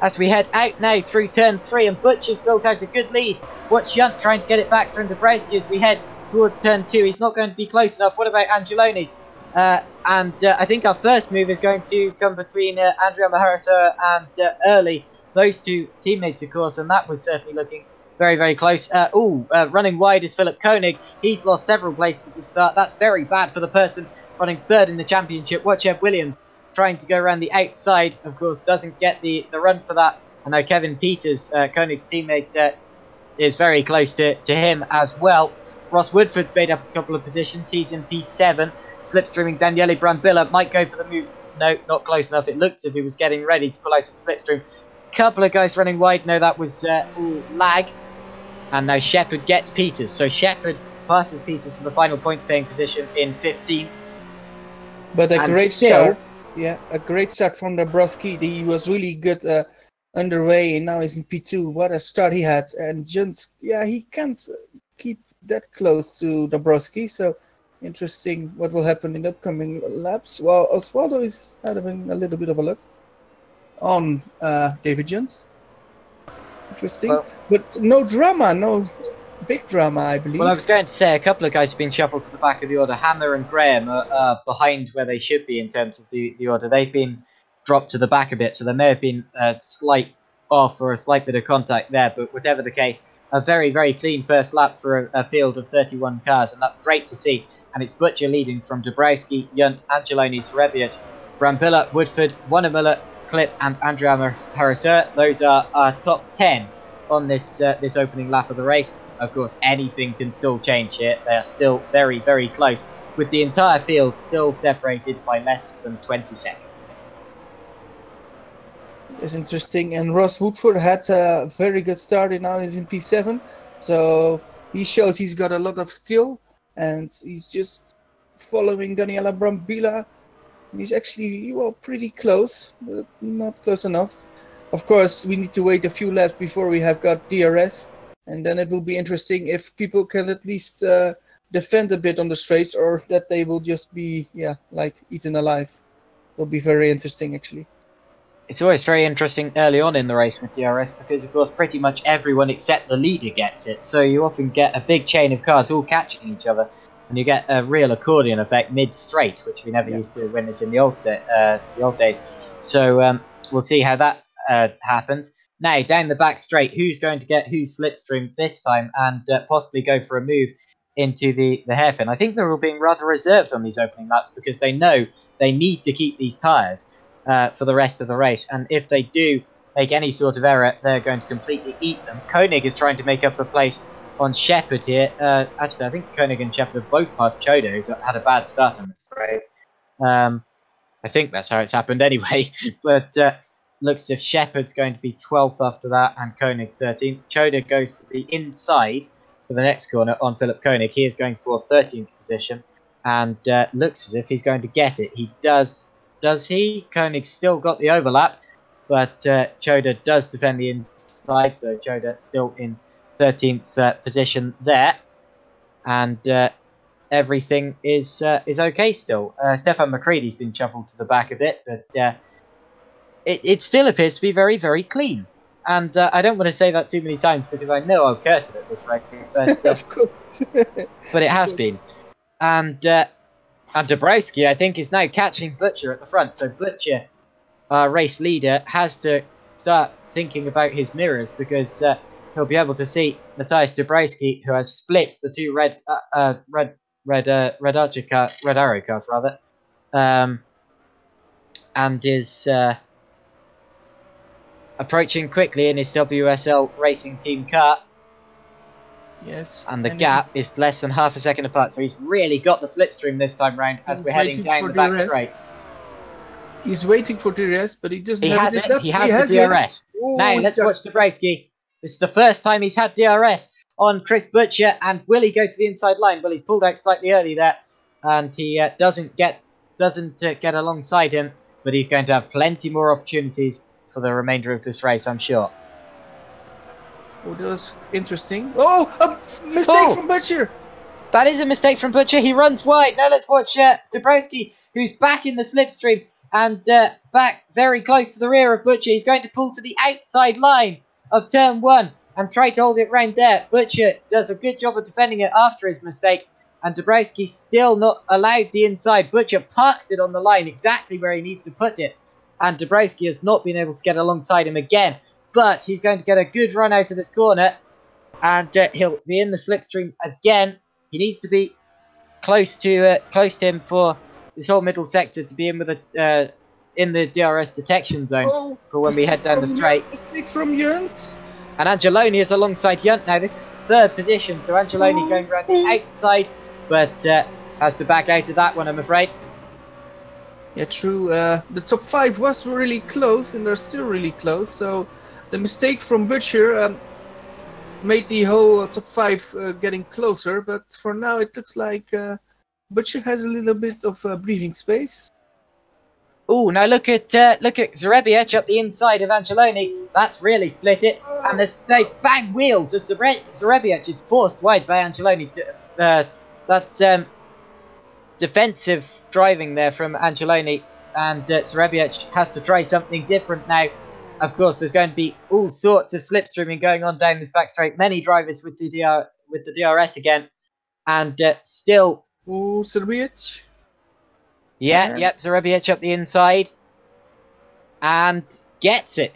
As we head out now through turn 3, and Butcher's built out a good lead. Watch Junt trying to get it back from Dabrowski as we head towards turn 2. He's not going to be close enough. What about Angeloni? I think our first move is going to come between Andrea Maharasa and Early. Those two teammates, of course, and that was certainly looking very, very close. Running wide is Philip Koenig. He's lost several places at the start. That's very bad for the person running third in the championship. Watch Ed Williams trying to go around the outside. Of course, doesn't get the run for that. I know Kevin Peters, Koenig's teammate, is very close to him as well. Ross Woodford's made up a couple of positions. He's in P7. Slipstreaming Daniele Brambilla might go for the move. No, not close enough. It looked as if he was getting ready to pull out of the slipstream. Couple of guys running wide. No, that was lag. And now Shepherd gets Peters. So Shepherd passes Peters for the final points paying position in 15. But a great start. Yeah, a great start from Dabrowski. He was really good underway, and now he's in P2. What a start he had. And Junt, yeah, he can't keep that close to Dabrowski. So Interesting what will happen in upcoming laps. Well, Oswaldo is having a little bit of a look on David Jones. Interesting. Well, but no drama, no big drama, I believe. Well, I was going to say a couple of guys have been shuffled to the back of the order. Hammer and Graham are behind where they should be in terms of the order. They've been dropped to the back a bit, so there may have been a slight off or a slight bit of contact there. But whatever the case, a very, very clean first lap for a field of 31 cars, and that's great to see. And it's Butcher leading from Dabrowski, Yunt, Angeloni, Serebic, Brambilla, Woodford, Wanamula, Clip, and Andrea Harrisser. Those are our top 10 on this opening lap of the race. Of course, anything can still change here. They are still very, very close, with the entire field still separated by less than 20 seconds. It's interesting. And Ross Woodford had a very good start, and now he's in P7. So he shows he's got a lot of skill, and he's just following Daniela Brambilla. He's actually, well, pretty close, but not close enough. Of course, we need to wait a few laps before we have got DRS. And then it will be interesting if people can at least defend a bit on the straights, or that they will just be, like eaten alive. Will be very interesting, actually. It's always very interesting early on in the race with DRS because, of course, pretty much everyone except the leader gets it. So you often get a big chain of cars all catching each other, and you get a real accordion effect mid-straight, which we never used to witness in the old days. So we'll see how that happens. Now, down the back straight, who's going to get whose slipstream this time and possibly go for a move into the hairpin? I think they're all being rather reserved on these opening laps because they know they need to keep these tyres for the rest of the race. And if they do make any sort of error, they're going to completely eat them. Koenig is trying to make up a place on Shepherd here. Actually, I think Koenig and Shepherd have both passed Chodo, who's had a bad start, I'm afraid. I think that's how it's happened anyway. But looks as if Shepherd's going to be 12th after that, and Koenig 13th. Chodo goes to the inside for the next corner on Philip Koenig. He is going for 13th position, and looks as if he's going to get it. He does. Does he? Koenig's still got the overlap, but Chodo does defend the inside, so Chodo still in 13th position there, and everything is okay still. Stefan McCready's been shuffled to the back a bit, but it still appears to be very, very clean. And I don't want to say that too many times because I know I'll curse it at this rate, but but it has been. And Dabrowski, I think, is now catching Butcher at the front. So Butcher, our race leader, has to start thinking about his mirrors because he'll be able to see Matthias Dabrowski, who has split the two red arrow cars rather, and is approaching quickly in his WSL Racing Team car. Yes. And the gap is less than half a second apart, so he's really got the slipstream this time round as we're heading down the back straight. He's waiting for DRS, but he doesn't have it. He has the DRS. Now, let's watch Dabrowski. This is the first time he's had DRS on Chris Butcher, and will he go for the inside line? Well, he's pulled out slightly early there, and he doesn't get alongside him, but he's going to have plenty more opportunities for the remainder of this race, I'm sure. Oh, that was interesting. Oh, a mistake from Butcher. That is a mistake from Butcher. He runs wide. Now let's watch Dabrowski, who's back in the slipstream and back very close to the rear of Butcher. He's going to pull to the outside line of turn 1 and try to hold it round there. Butcher does a good job of defending it after his mistake, and Dabrowski still not allowed the inside. Butcher parks it on the line exactly where he needs to put it, and Dabrowski has not been able to get alongside him again. But he's going to get a good run out of this corner, and he'll be in the slipstream again. He needs to be close to him for this whole middle sector to be in with in the DRS detection zone for when we head down the straight. Mistake from Yunt. And Angeloni is alongside Yunt now. This is third position, so Angeloni going around the outside, but has to back out of that one, I'm afraid. Yeah, true. The top 5 was really close, and they're still really close. So the mistake from Butcher made the whole top 5 getting closer, but for now it looks like Butcher has a little bit of breathing space. Oh, now look at Zerebiec up the inside of Angeloni. That's really split it, and they bang wheels as Zerebiec is forced wide by Angeloni. That's defensive driving there from Angeloni, and Serebiec has to try something different now. Of course, there's going to be all sorts of slipstreaming going on down this back straight. Many drivers with the DRS again, and still. Oh, Serebiec. Yep, Serebiec up the inside, and gets it.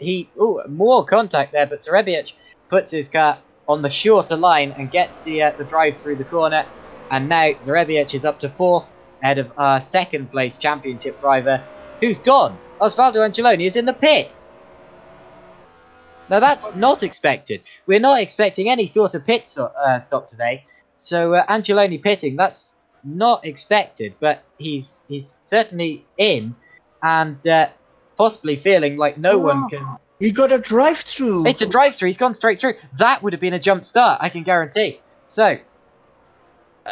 More contact there, but Serebiec puts his car on the shorter line and gets the drive through the corner. And now Serebiec is up to 4th, ahead of our 2nd place championship driver, who's gone. Osvaldo Angeloni is in the pits. Now that's not expected. We're not expecting any sort of pit stop today. So Angeloni pitting, that's not expected. But he's certainly in, and possibly feeling like no one can. He got a drive-through. It's a drive-through. He's gone straight through. That would have been a jump start, I can guarantee. So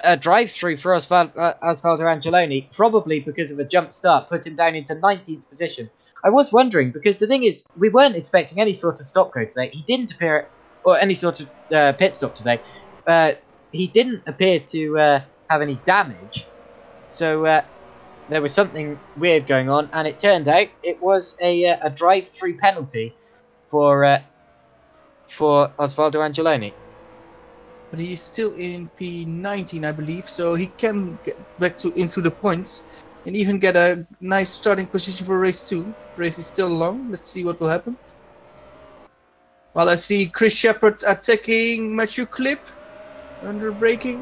a drive-through for Osvaldo Angeloni, probably because of a jump start, put him down into 19th position. I was wondering, because the thing is, we weren't expecting any sort of stop go today. He didn't appear, or any sort of pit stop today. He didn't appear to have any damage. So there was something weird going on, and it turned out it was a drive-through penalty for Osvaldo Angeloni. But he's still in P19, I believe, so he can get back into the points and even get a nice starting position for race 2. The race is still long. Let's see what will happen. Well, I see Chris Shepard attacking Matthew Clip. Under braking,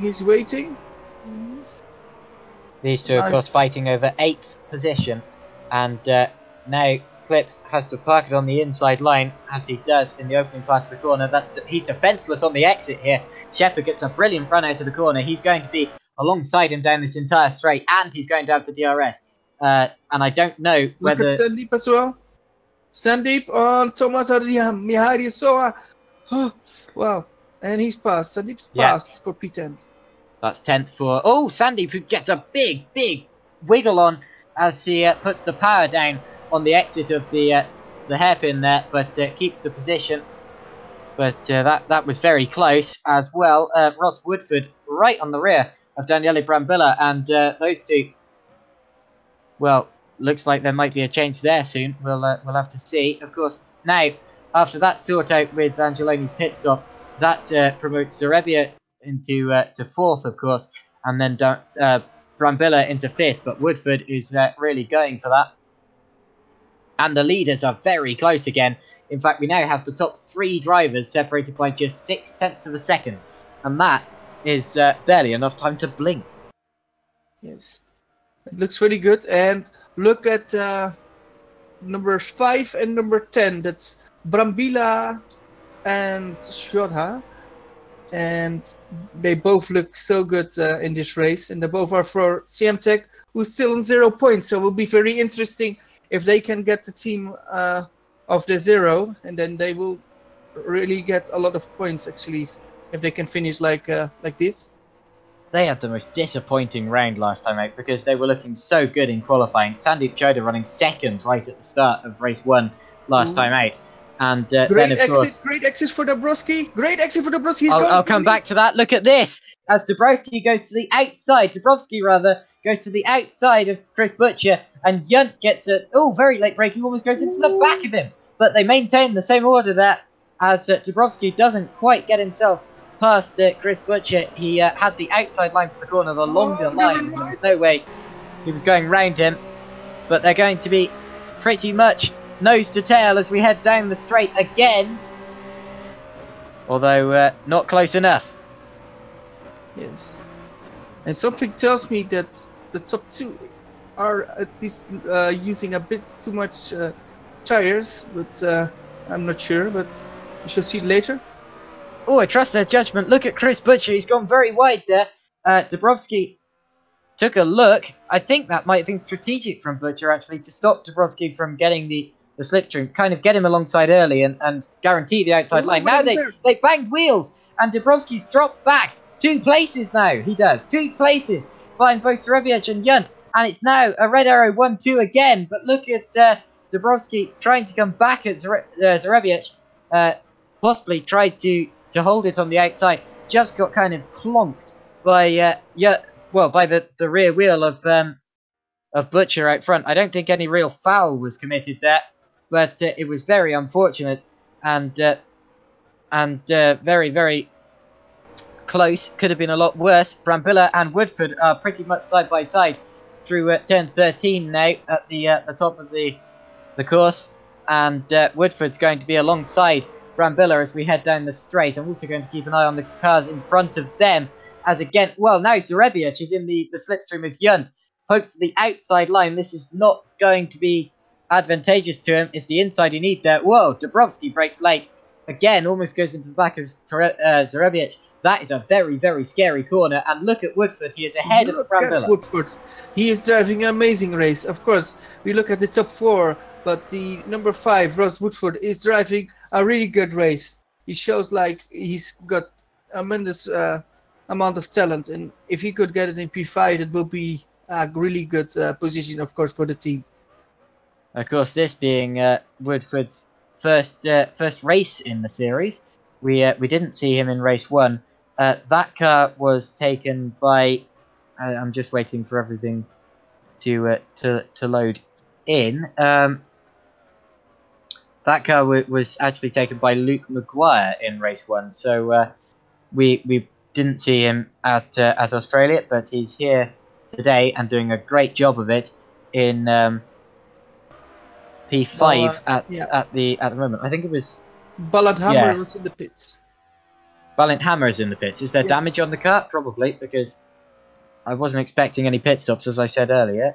he's waiting. Yes. These two, of course, fighting over 8th position, and now Clip has to park it on the inside line, as he does in the opening part of the corner. He's defenceless on the exit here. Shepard gets a brilliant run out of the corner. He's going to be alongside him down this entire straight, and he's going to have the DRS. And I don't know whether... Look at Sandeep as well. Sandeep on Thomas Mihari Soa. Oh, wow. And he's passed. Sandeep's passed for P10. That's 10th for... Oh, Sandeep, who gets a big wiggle on as he puts the power down on the exit of the hairpin there, but keeps the position. But that was very close as well. Ross Woodford right on the rear of Daniele Brambilla, and those two, well, looks like there might be a change there soon. We'll have to see. Of course, now, after that sort out with Angeloni's pit stop, that promotes Serebia into to 4th, of course, and then Brambilla into 5th, but Woodford is really going for that. And the leaders are very close again. In fact, we now have the top 3 drivers separated by just 0.6 of a second. And that is barely enough time to blink. Yes. It looks really good. And look at numbers 5 and number 10. That's Brambilla and Shodha. And they both look so good in this race. And they both are for CM Tech, who's still on 0 points. So it will be very interesting if they can get the team of the 0, and then they will really get a lot of points, actually, if they can finish like this. They had the most disappointing round last time out because they were looking so good in qualifying. Sandeep Choda running 2nd right at the start of race 1 last time out. And then, of course... Great exit for Dabrowski. Great exit for Dabrowski. I'll come back to that. Look at this. As Dabrowski goes to the outside, Dabrowski goes to the outside of Chris Butcher, and Yunt gets a very late braking, almost goes into the back of him. But they maintain the same order there, as Dabrowski doesn't quite get himself past Chris Butcher. He had the outside line for the corner, the longer line. There was no way he was going round him. But they're going to be pretty much nose to tail as we head down the straight again. Although not close enough. Yes. And something tells me that the top 2 are at least using a bit too much tires, but I'm not sure, but we shall see later. Oh, I trust their judgment. Look at Chris Butcher. He's gone very wide there. Dabrowski took a look. I think that might have been strategic from Butcher, actually, to stop Dabrowski from getting the slipstream, kind of get him alongside early and guarantee the outside line. Now they banged wheels, and Dabrowski's dropped back 2 places now. He does. 2 places behind both Serebiec and Yunt, and it's now a red arrow 1-2 again. But look at Dabrowski trying to come back at Serebiec. Possibly tried to hold it on the outside. Just got kind of clonked by well, by the rear wheel of Butcher out front. I don't think any real foul was committed there, but it was very unfortunate and very, very close. Could have been a lot worse. Brambilla and Woodford are pretty much side by side through turn 13 now at the top of the course, and Woodford's going to be alongside Brambilla as we head down the straight. I'm also going to keep an eye on the cars in front of them, as again, well, now Zarebiec is in the slipstream of Yunt, pokes to the outside line. This is not going to be advantageous to him. It's the inside you need there. Whoa, Dabrowski breaks late. Again, almost goes into the back of Zarebiec. That is a very, very scary corner. And look at Woodford. He is ahead of Brambilla. Woodford. He is driving an amazing race. Of course, we look at the top 4, but the number 5, Ross Woodford, is driving a really good race. He shows like he's got a tremendous amount of talent. And if he could get it in P5, it will be a really good position, of course, for the team. Of course, this being Woodford's first race in the series. We didn't see him in race 1. That car was taken by. I'm just waiting for everything to load in. That car was actually taken by Luke Maguire in race 1. So we didn't see him at Australia, but he's here today and doing a great job of it in P5 at the moment. I think it was. Ballandhammer was in the pits. Ballandhammer is in the pits. Is there damage on the car? Probably, because I wasn't expecting any pit stops, as I said earlier.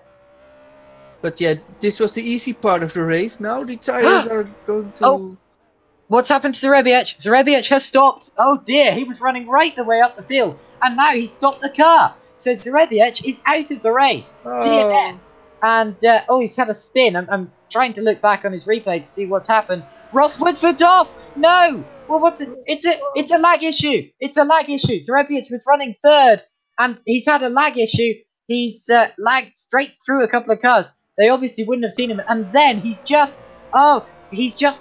But yeah, this was the easy part of the race. Now the tires are going to... Oh! What's happened to Zarebiec? Zarebiec has stopped. Oh dear, he was running right the way up the field, and now he's stopped the car. So Zarebiec is out of the race. DNF. And, he's had a spin. I'm trying to look back on his replay to see what's happened. Ross Woodford's off! No! Well, what's it? It's a lag issue. It's a lag issue. Zarebiec was running 3rd, and he's had a lag issue. He's lagged straight through a couple of cars. They obviously wouldn't have seen him. And then he's just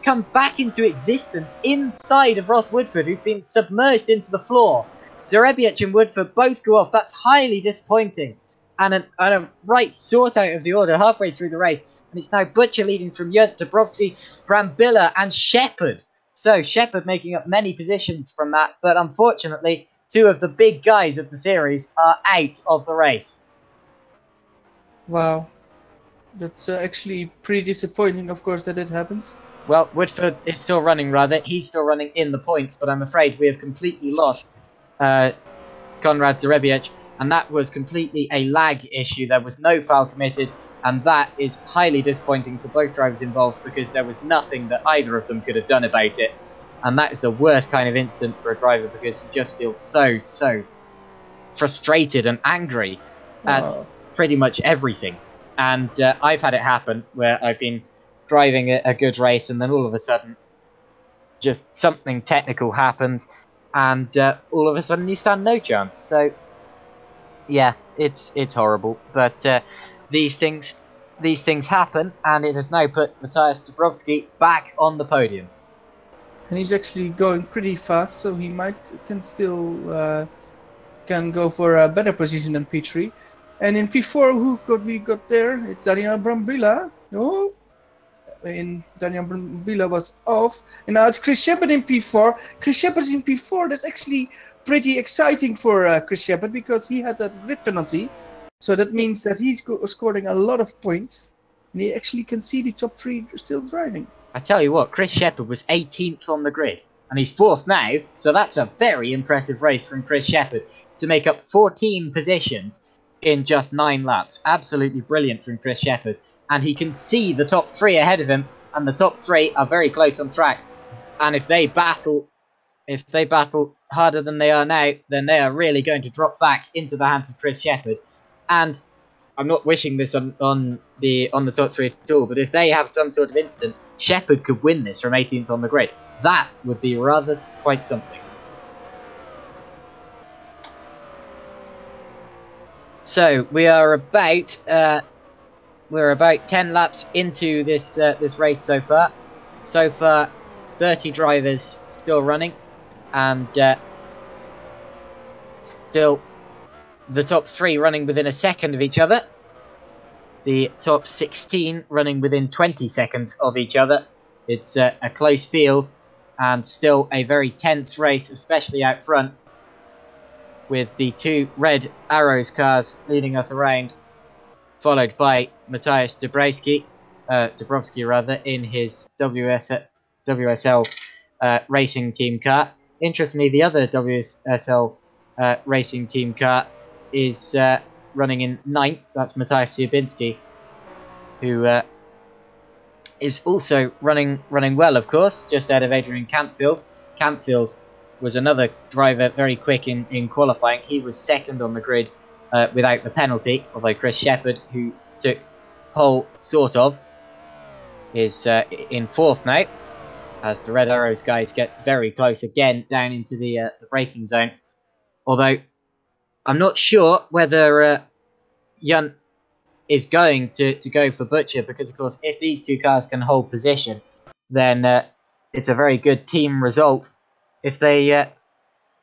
come back into existence inside of Ross Woodford, who's been submerged into the floor. Zarebiec and Woodford both go off. That's highly disappointing. And a right sort out of the order halfway through the race. And it's now Butcher leading from Yunt, Dabrowski, Brambilla and Shepherd. So Shepherd making up many positions from that. But unfortunately, 2 of the big guys of the series are out of the race. Wow. That's actually pretty disappointing, of course, that it happens. Well, Woodford is still running, rather. He's still running in the points. But I'm afraid we have completely lost Konrad Zarebiec. And that was completely a lag issue. There was no foul committed. And that is highly disappointing for both drivers involved because there was nothing that either of them could have done about it. And that is the worst kind of incident for a driver because you just feel so frustrated and angry at pretty much everything. And I've had it happen where I've been driving a good race and then all of a sudden just something technical happens and all of a sudden you stand no chance. So yeah, it's horrible. But these things happen, and it has now put Matthias Dabrowski back on the podium. And he's actually going pretty fast, so he can still go for a better position than P3. And in P4, we got there? It's Daniel Brambilla. Oh, and Daniel Brambilla was off, and now it's Chris Shepherd in P4. Chris Shepherd is in P4. That's actually pretty exciting for Chris Shepherd because he had that grid penalty. So that means that he's scoring a lot of points, and he actually can see the top 3 still driving. I tell you what, Chris Shepherd was 18th on the grid, and he's 4th now, so that's a very impressive race from Chris Shepherd to make up 14 positions in just 9 laps. Absolutely brilliant from Chris Shepherd, and he can see the top 3 ahead of him, and the top 3 are very close on track, and if they battle harder than they are now, then they are really going to drop back into the hands of Chris Shepherd. And I'm not wishing this on the top 3 at all, but if they have some sort of incident, Shepherd could win this from 18th on the grid. That would be rather quite something. So we are about 10 laps into this race so far. So far, 30 drivers still running, and still the top 3 running within a second of each other. The top 16 running within 20 seconds of each other. It's a close field and still a very tense race, especially out front, with the 2 red Arrows cars leading us around, followed by Matthias Dabrowski in his WSL racing team car. Interestingly, the other WSL racing team car is running in 9th. That's Matthias Siabinski, who is also running well, of course, just out of Adrian Campfield. Campfield was another driver very quick in qualifying. He was 2nd on the grid without the penalty, although Chris Shepherd, who took pole sort of, is in 4th now, as the Red Arrows guys get very close again down into the braking zone. Although I'm not sure whether Junt is going to go for Butcher, because of course if these 2 cars can hold position, then it's a very good team result. If they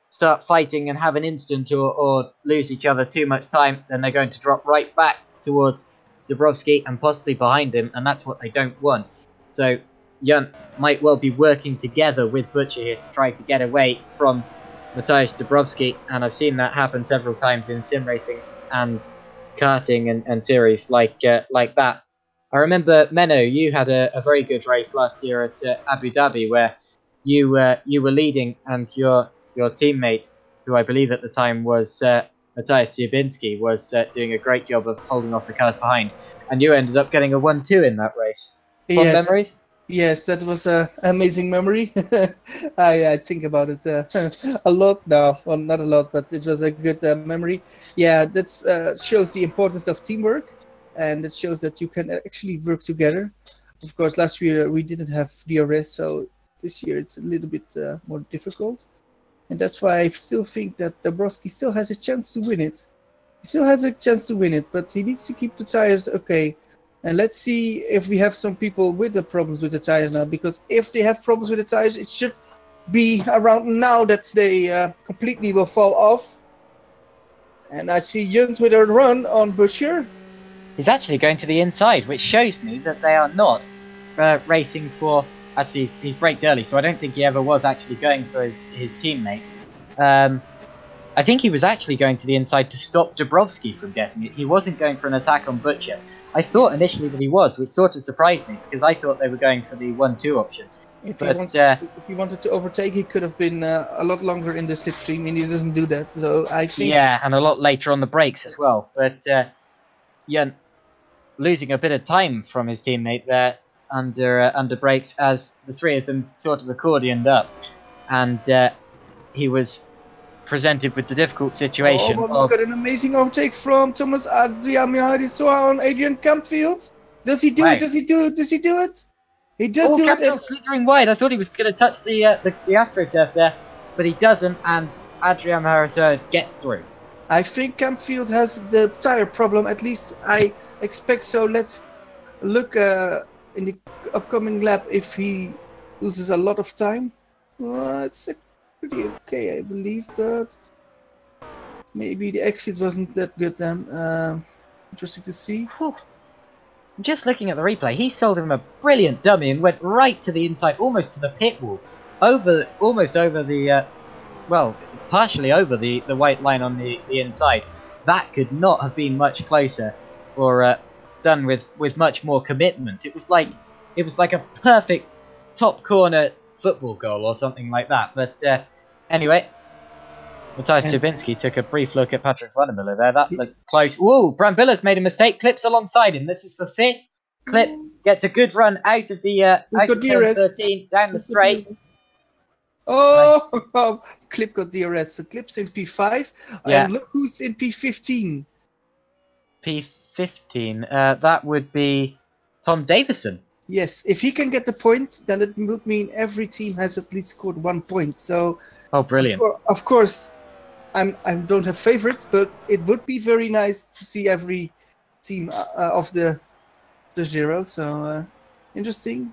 start fighting and have an instant or lose each other too much time, then they're going to drop right back towards Dabrowski and possibly behind him, and that's what they don't want. So Junt might well be working together with Butcher here to try to get away from Matthias Dabrowski, and I've seen that happen several times in sim racing and karting and series like that. I remember, Menno, you had a very good race last year at Abu Dhabi, where you were leading, and your teammate, who I believe at the time was Matthias Siabinski, was doing a great job of holding off the cars behind, and you ended up getting a 1-2 in that race. Fond memories? Yes, that was an amazing memory. I think about it a lot now. Well, not a lot, but it was a good memory. Yeah, that shows the importance of teamwork, and it shows that you can actually work together. Of course, last year we didn't have DRS, so this year it's a little bit more difficult. And that's why I still think that Dabrowski still has a chance to win it. He still has a chance to win it, but he needs to keep the tires okay. And let's see if we have some people with the problems with the tires now, because if they have problems with the tires, it should be around now that they completely will fall off. And I see Junt with a run on Butcher. He's actually going to the inside, which shows me that they are not racing for... Actually, he's braked early, so I don't think he ever was actually going for his teammate. I think he was actually going to the inside to stop Dabrowski from getting it. He wasn't going for an attack on Butcher. I thought initially that he was, which sort of surprised me, because I thought they were going for the 1-2 option. If he wanted to overtake, he could have been a lot longer in the slipstream, and he doesn't do that. So I think... Yeah, and a lot later on the brakes as well. But Junt losing a bit of time from his teammate there under brakes, as the 3 of them sort of accordioned up, and he was presented with the difficult situation. Oh, but we've got an amazing overtake from Thomas Adriamiadisoa on Adrian Campfield. Does he do it? Does he do it? Does he do it? He does do Campfield it. slithering wide. I thought he was going to touch the AstroTurf there, but he doesn't, and Adriamiadisoa gets through. I think Campfield has the tire problem, at least I expect so. Let's look in the upcoming lap if he loses a lot of time. Well, it's pretty okay, I believe, but maybe the exit wasn't that good then. Interesting to see. Whew. Just looking at the replay, he sold him a brilliant dummy and went right to the inside, almost to the pit wall, almost over the, well, partially over the white line on the inside. That could not have been much closer, or done with much more commitment. It was like a perfect top corner football goal or something like that. But anyway, Matthias Siabinski took a brief look at Patrick Vandermiller there. That looked close. Whoa, Brambilla's made a mistake. Clip's alongside him. This is for 5th. Clip gets a good run out of the out of turn 13 down the straight. Oh, nice. Clip got DRS. So Clip's in P5. Yeah. And look who's in P15. P15. That would be Tom Davison. Yes, if he can get the point, then it would mean every team has at least scored 1 point. So, oh, brilliant! Of course, I don't have favorites, but it would be very nice to see every team of the 0. So interesting.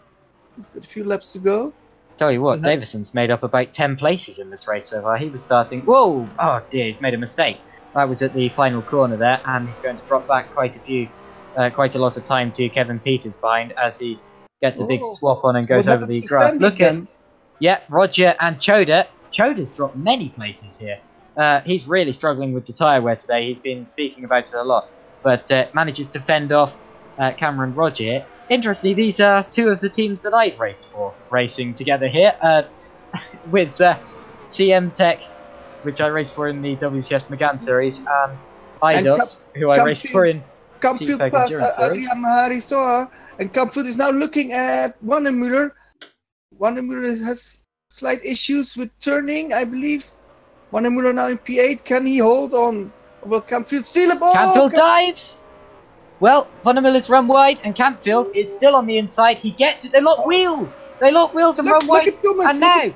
We've got a few laps to go. Tell you what, Davison's made up about 10 places in this race so far. He was starting. Whoa! Oh dear, he's made a mistake. That was at the final corner there, and he's going to drop back quite a lot of time to Kevin Peters behind as he gets a big swap on and goes over the grass. Look at, yeah, Roger and Choder. Choder's dropped many places here. He's really struggling with the tyre wear today. He's been speaking about it a lot, but manages to fend off Cameron Roger. Interestingly, these are two of the teams that I've raced for, racing together here with CM Tech, which I raced for in the WCS McGann Series, and IDOS, who I raced for in Kampfield past Adrian Maharisoa, and Kampfield is now looking at Wannemüller. Wannemüller has slight issues with turning, I believe. Wannemüller now in P8. Can he hold on? Will Kampfield steal a ball? Kampfield dives! Well, Wannemüller's run wide, and Kampfield is still on the inside. He gets it. They lock wheels! They lock wheels and run wide. Thomas, and now,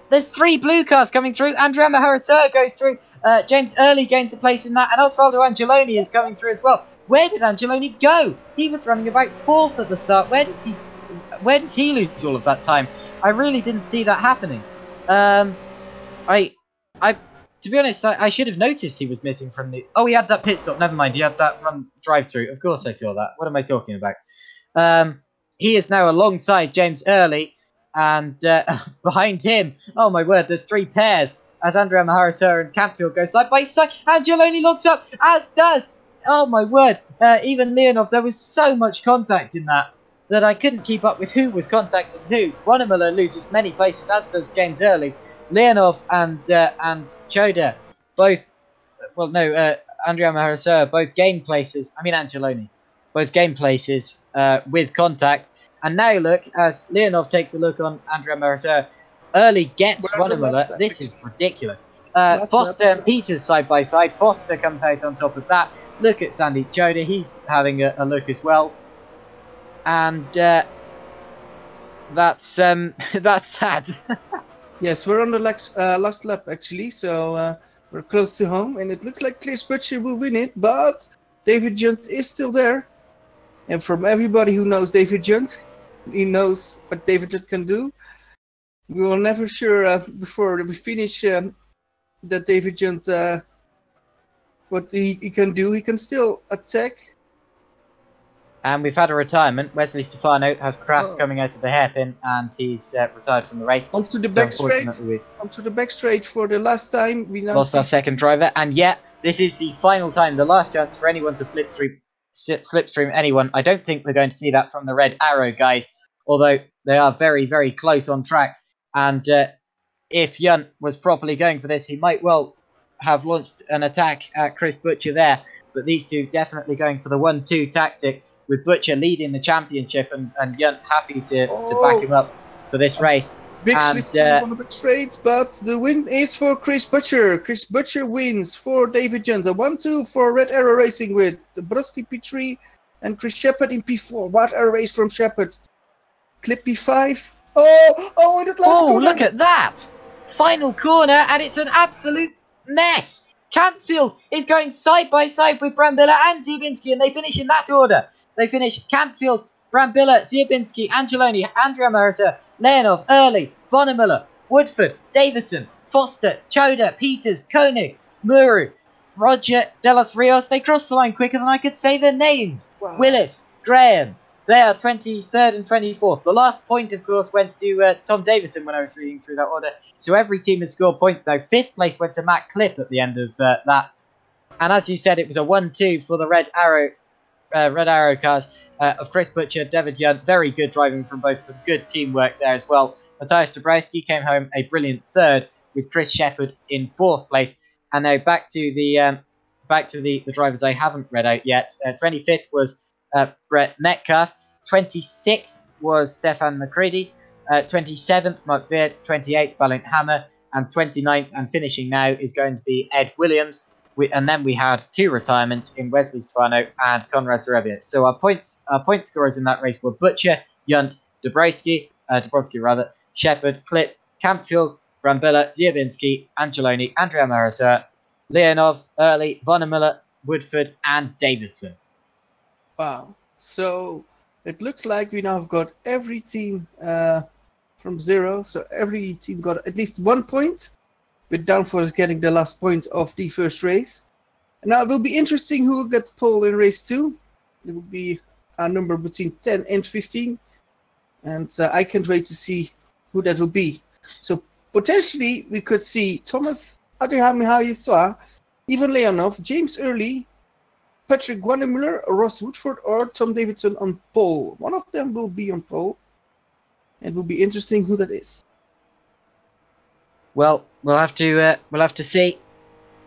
there's 3 blue cars coming through. Andrea Maharisoa goes through. James Early gains a place in that, and Osvaldo Angeloni is coming through as well. Where did Angeloni go? He was running about 4th at the start. Where did he lose all of that time? I really didn't see that happening. To be honest, I should have noticed he was missing from the... Oh, he had that pit stop. Never mind. He had that run drive-through. Of course I saw that. What am I talking about? He is now alongside James Early, and behind him, oh my word, there's 3 pairs as Andrea Maharisoa and Kampfield go side by side. Angeloni looks up, as does... Oh my word, even Leonov. There was so much contact in that I couldn't keep up with who was contacting who. Wannemüller loses many places, as does James Early. Leonov and Choder both, well no, Andrea Maharisoa both gain places. I mean Angeloni, both gain places with contact. And now look, as Leonov takes a look on Andrea Maharisoa, Early gets Wannemüller. This is ridiculous. Foster and Peters side by side. Foster comes out on top of that. Look at Sandy Choder, he's having a look as well. And that's that. Yes, we're on the last lap actually, so we're close to home, and it looks like Chris Butcher will win it, but David Junt is still there. And from everybody who knows David Junt, he knows what David Junt can do. We will never sure before we finish that David Junt, what he can do. He can still attack. And we've had a retirement. Wesley Stefano has crashed coming out of the hairpin, and he's retired from the race. Onto the back straight. Onto the back straight for the last time. We now lost our second driver, and yeah, this is the final time, the last chance for anyone to slipstream anyone. I don't think we're going to see that from the Red Arrow guys, although they are very, very close on track. And if Junt was properly going for this, he might well have launched an attack at Chris Butcher there. But these two definitely going for the 1-2 tactic, with Butcher leading the championship and Junt happy to back him up for this race. Big straight, but the win is for Chris Butcher. Chris Butcher wins for David Junt. The 1-2 for Red Arrow Racing with Dabrowski P3 and Chris Shepard in P4. What a race from Shepard. Clip P5. Oh, and at last corner. Look at that! Final corner, and it's an absolute mess. Kampfield is going side by side with Brambilla and Ziebinski, and they finish in that order. They finish Kampfield, Brambilla, Ziebinski, Angeloni, Andrea Maharisoa, Leonov, Early, Wannemüller, Woodford, Davison, Foster, Choder, Peters, Koenig, Muru, Roger, De Los Rios. They crossed the line quicker than I could say their names. Wow. Willis, Graham. They are 23rd and 24th. The last point, of course, went to Tom Davison when I was reading through that order. So every team has scored points now. 5th place went to Matt Clipp at the end of that. And as you said, it was a 1-2 for the Red Arrow cars of Chris Butcher, David Junt. Very good driving from both of them. Good teamwork there as well. Matthias Dabrowski came home a brilliant 3rd, with Chris Shepard in 4th place. And now back to the drivers I haven't read out yet. 25th was Brett Metcalf. 26th was Stefan McCready. 27th, Mark Veert. 28th, Balint Hammer. And 29th, and finishing now, is going to be Ed Williams. And then we had 2 retirements in Wesley Stefano and Konrad Zarebiec. So our point scorers in that race were Butcher, Junt, Dabrowski, Shepard, Clipp, Kampfield, Brambilla, Ziebinski, Angeloni, Andrea Maharisoa, Leonov, Early, Wannemüller, Woodford, and Davidson. Wow. So it looks like we now have got every team from 0. So every team got at least 1 point. with Downforce getting the last point of the first race. And now it will be interesting who will get pole in race 2. It will be a number between 10 and 15. And I can't wait to see who that will be. So potentially we could see Thomas Adrihamihayeswa, Ivan Leonov, James Early, Patrick Guanemüller, Ross Woodford, or Tom Davidson on pole. One of them will be on pole. It will be interesting who that is. Well, we'll have to see.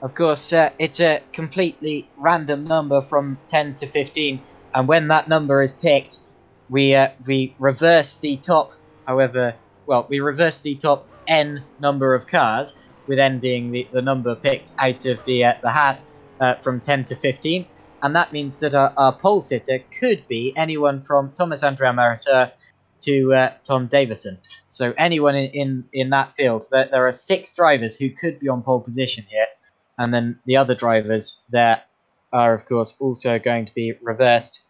Of course, it's a completely random number from 10 to 15, and when that number is picked, we reverse the top. However, well, we reverse the top n number of cars, with n being the number picked out of the hat from 10 to 15, and that means that our pole sitter could be anyone from Thomas Andrea Marisser to Tom Davidson. So anyone in that field. There are 6 drivers who could be on pole position here, and then the other drivers there are, of course, also going to be reversed.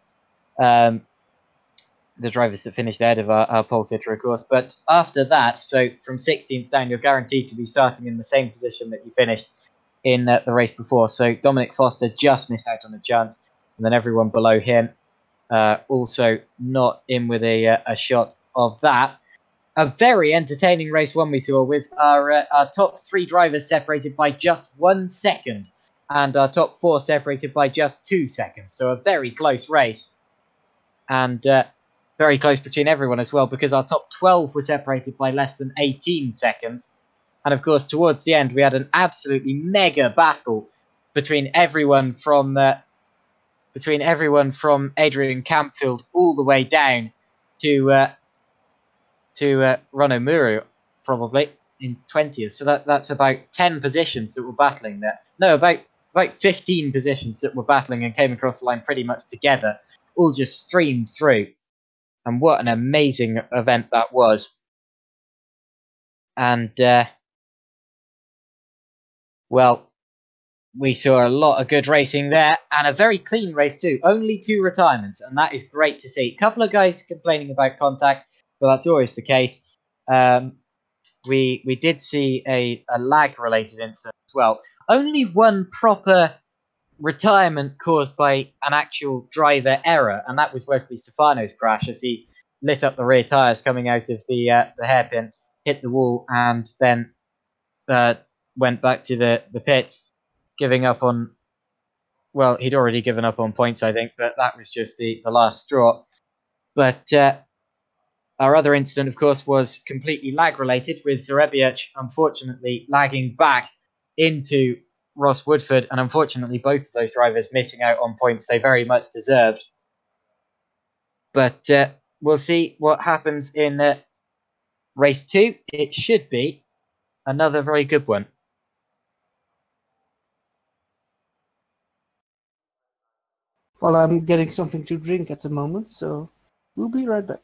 The drivers that finished ahead of our pole sitter, of course. But after that, so from 16th down, you're guaranteed to be starting in the same position that you finished in the race before. So Dominic Foster just missed out on a chance, and then everyone below him also not in with a shot of that. A very entertaining race one we saw, with our top 3 drivers separated by just 1 second, and our top 4 separated by just 2 seconds. So a very close race, and very close between everyone as well, because our top 12 were separated by less than 18 seconds. And of course, towards the end, we had an absolutely mega battle between everyone from Adrian Campfield all the way down to Rono Muru, probably in 20th. So that's about 10 positions that were battling there. No, about 15 positions that were battling and came across the line pretty much together, all just streamed through. And what an amazing event that was. And well, we saw a lot of good racing there, and a very clean race too. Only 2 retirements, and that is great to see. A couple of guys complaining about contact, but that's always the case. We did see a lag-related incident as well. Only 1 proper retirement caused by an actual driver error, and that was Wesley Stefano's crash as he lit up the rear tyres coming out of the hairpin, hit the wall, and then went back to the pits, giving up on, well, he'd already given up on points, I think, but that was just the last straw. But our other incident, of course, was completely lag-related, with Zerebiec unfortunately lagging back into Ross Woodford, and unfortunately both of those drivers missing out on points they very much deserved. But we'll see what happens in race 2. It should be another very good one. Well, I'm getting something to drink at the moment, so we'll be right back.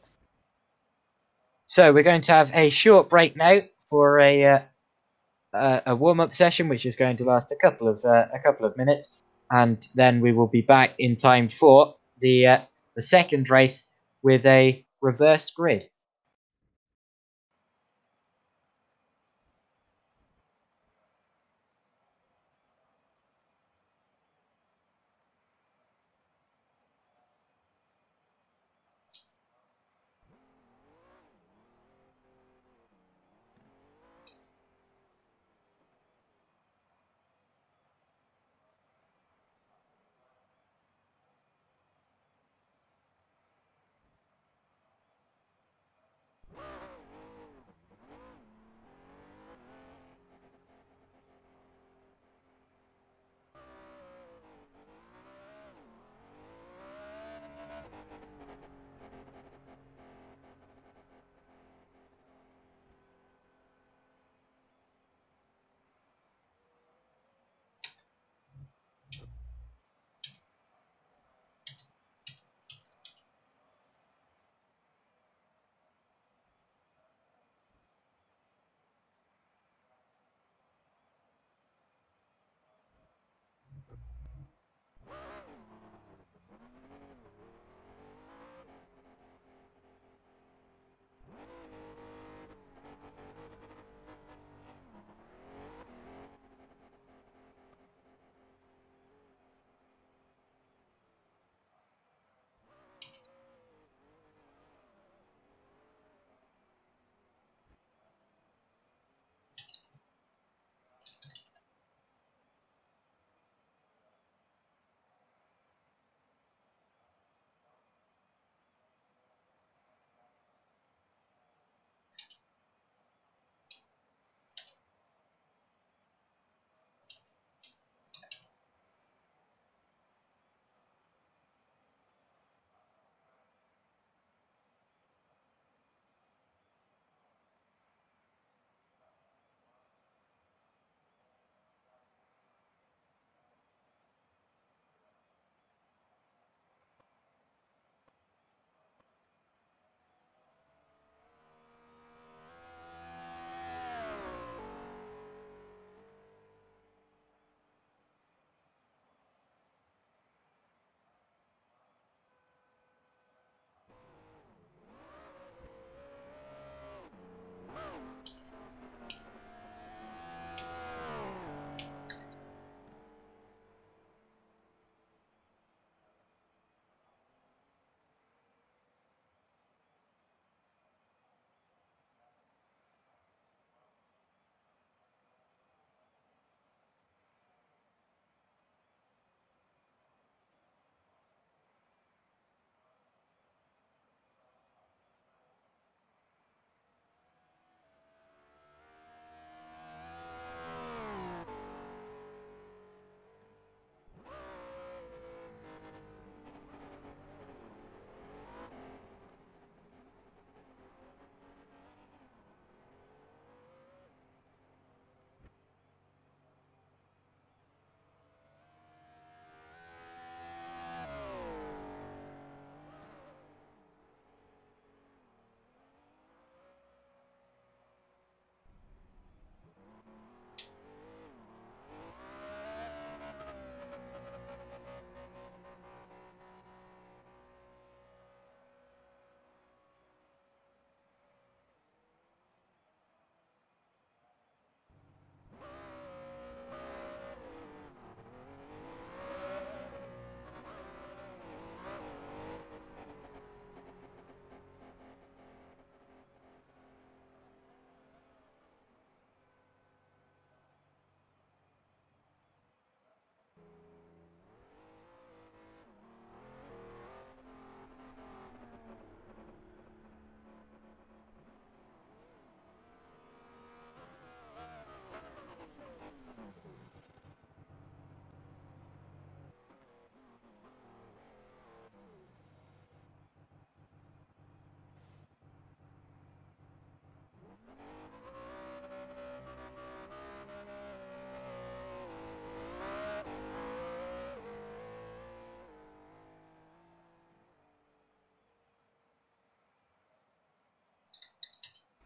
So we're going to have a short break now for a warm-up session, which is going to last a couple of minutes, and then we will be back in time for the second race with a reversed grid.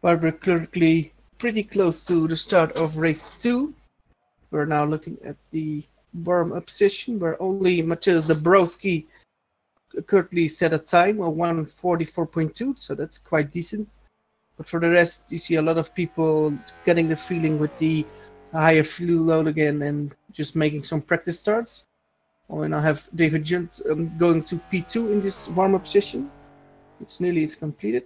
But we're currently pretty close to the start of race 2. We're now looking at the warm-up session where only Mateusz Dabrowski currently set a time of 1:44.2, so that's quite decent. But for the rest, you see a lot of people getting the feeling with the higher fuel load again and just making some practice starts. We now have David Junt going to P2 in this warm-up session. It's nearly completed.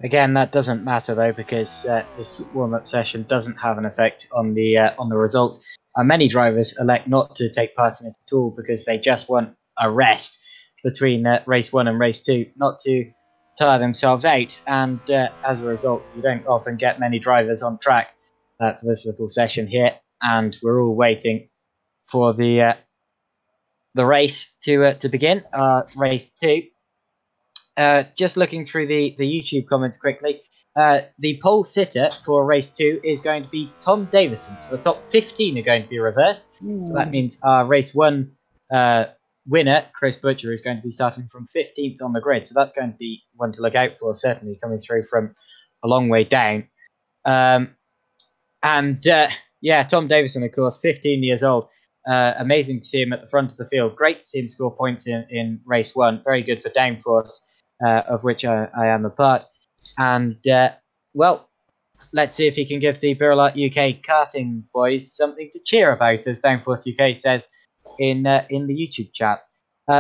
Again, that doesn't matter though, because this warm-up session doesn't have an effect on the results. Many drivers elect not to take part in it at all because they just want a rest between race 1 and race 2, not to tire themselves out. And as a result, you don't often get many drivers on track for this little session here. And we're all waiting for the race to begin. Race 2. Just looking through the YouTube comments quickly, the pole sitter for race 2 is going to be Tom Davison. So the top 15 are going to be reversed. So that means our race 1 winner, Chris Butcher, is going to be starting from 15th on the grid. So that's going to be one to look out for, certainly coming through from a long way down. Yeah, Tom Davison, of course, 15 years old. Amazing to see him at the front of the field. Great to see him score points in race 1. Very good for Downforce, of which I am a part. And, well, let's see if he can give the Burla UK karting boys something to cheer about, as Downforce UK says in the YouTube chat.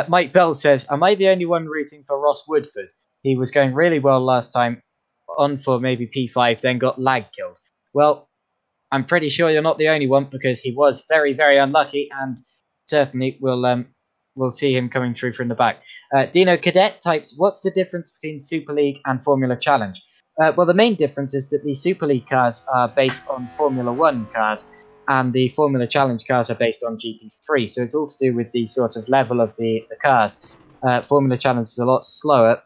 Mike Bell says, am I the only one rooting for Ross Woodford? He was going really well last time, on for maybe P5, then got lag killed. Well, I'm pretty sure you're not the only one, because he was very, very unlucky, and certainly we'll see him coming through from the back. Dino Cadet types, what's the difference between Super League and Formula Challenge? Well, the main difference is that the Super League cars are based on Formula 1 cars, and the Formula Challenge cars are based on GP3, so it's all to do with the sort of level of the cars. Formula Challenge is a lot slower,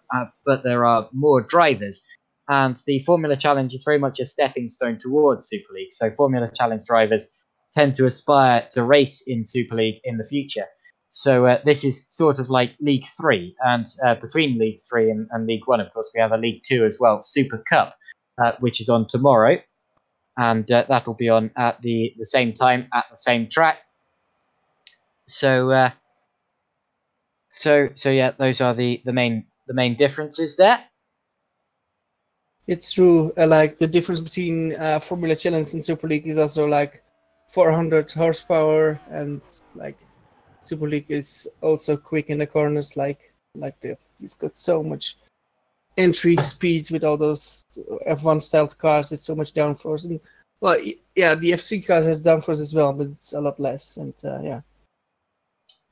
but there are more drivers. And the Formula Challenge is very much a stepping stone towards Super League. So Formula Challenge drivers tend to aspire to race in Super League in the future. So this is sort of like League 3. And between League 3 and League 1, of course, we have a League 2 as well, Super Cup, which is on tomorrow. And that'll be on at the same time, at the same track. So yeah, those are the main differences there. It's true. Like the difference between Formula Challenge and Super League is also like 400 horsepower, and like Super League is also quick in the corners. Like you've got so much entry speed with all those F1 style cars with so much downforce. And well, yeah, the FC cars has downforce as well, but it's a lot less. And yeah,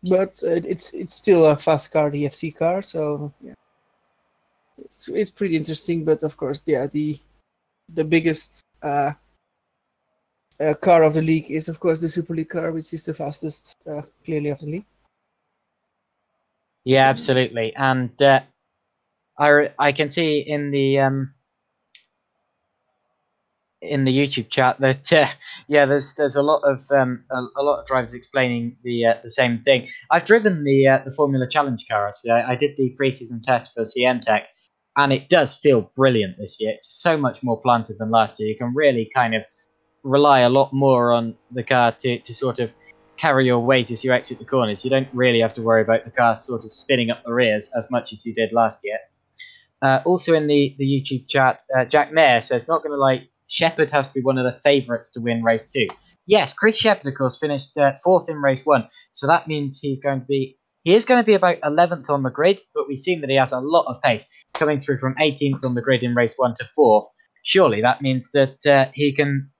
but it's still a fast car, the FC car. So yeah. It's pretty interesting, but of course, yeah, the biggest car of the league is, of course, the Super League car, which is the fastest, clearly, of the league. Yeah, absolutely, and I can see in the YouTube chat that yeah, there's a lot of drivers explaining the same thing. I've driven the Formula Challenge car actually. I did the preseason test for CM Tech. And it does feel brilliant this year. It's so much more planted than last year. You can really kind of rely a lot more on the car to sort of carry your weight as you exit the corners. You don't really have to worry about the car sort of spinning up the rears as much as you did last year. Also in the YouTube chat, Jack Mayer says, not going to lie, Shepherd has to be one of the favourites to win race 2. Yes, Chris Shepherd, of course, finished 4th in race 1. So that means he is going to be about 11th on the grid, but we've seen that he has a lot of pace, coming through from 18th on the grid in race 1 to 4th. Surely that means that he can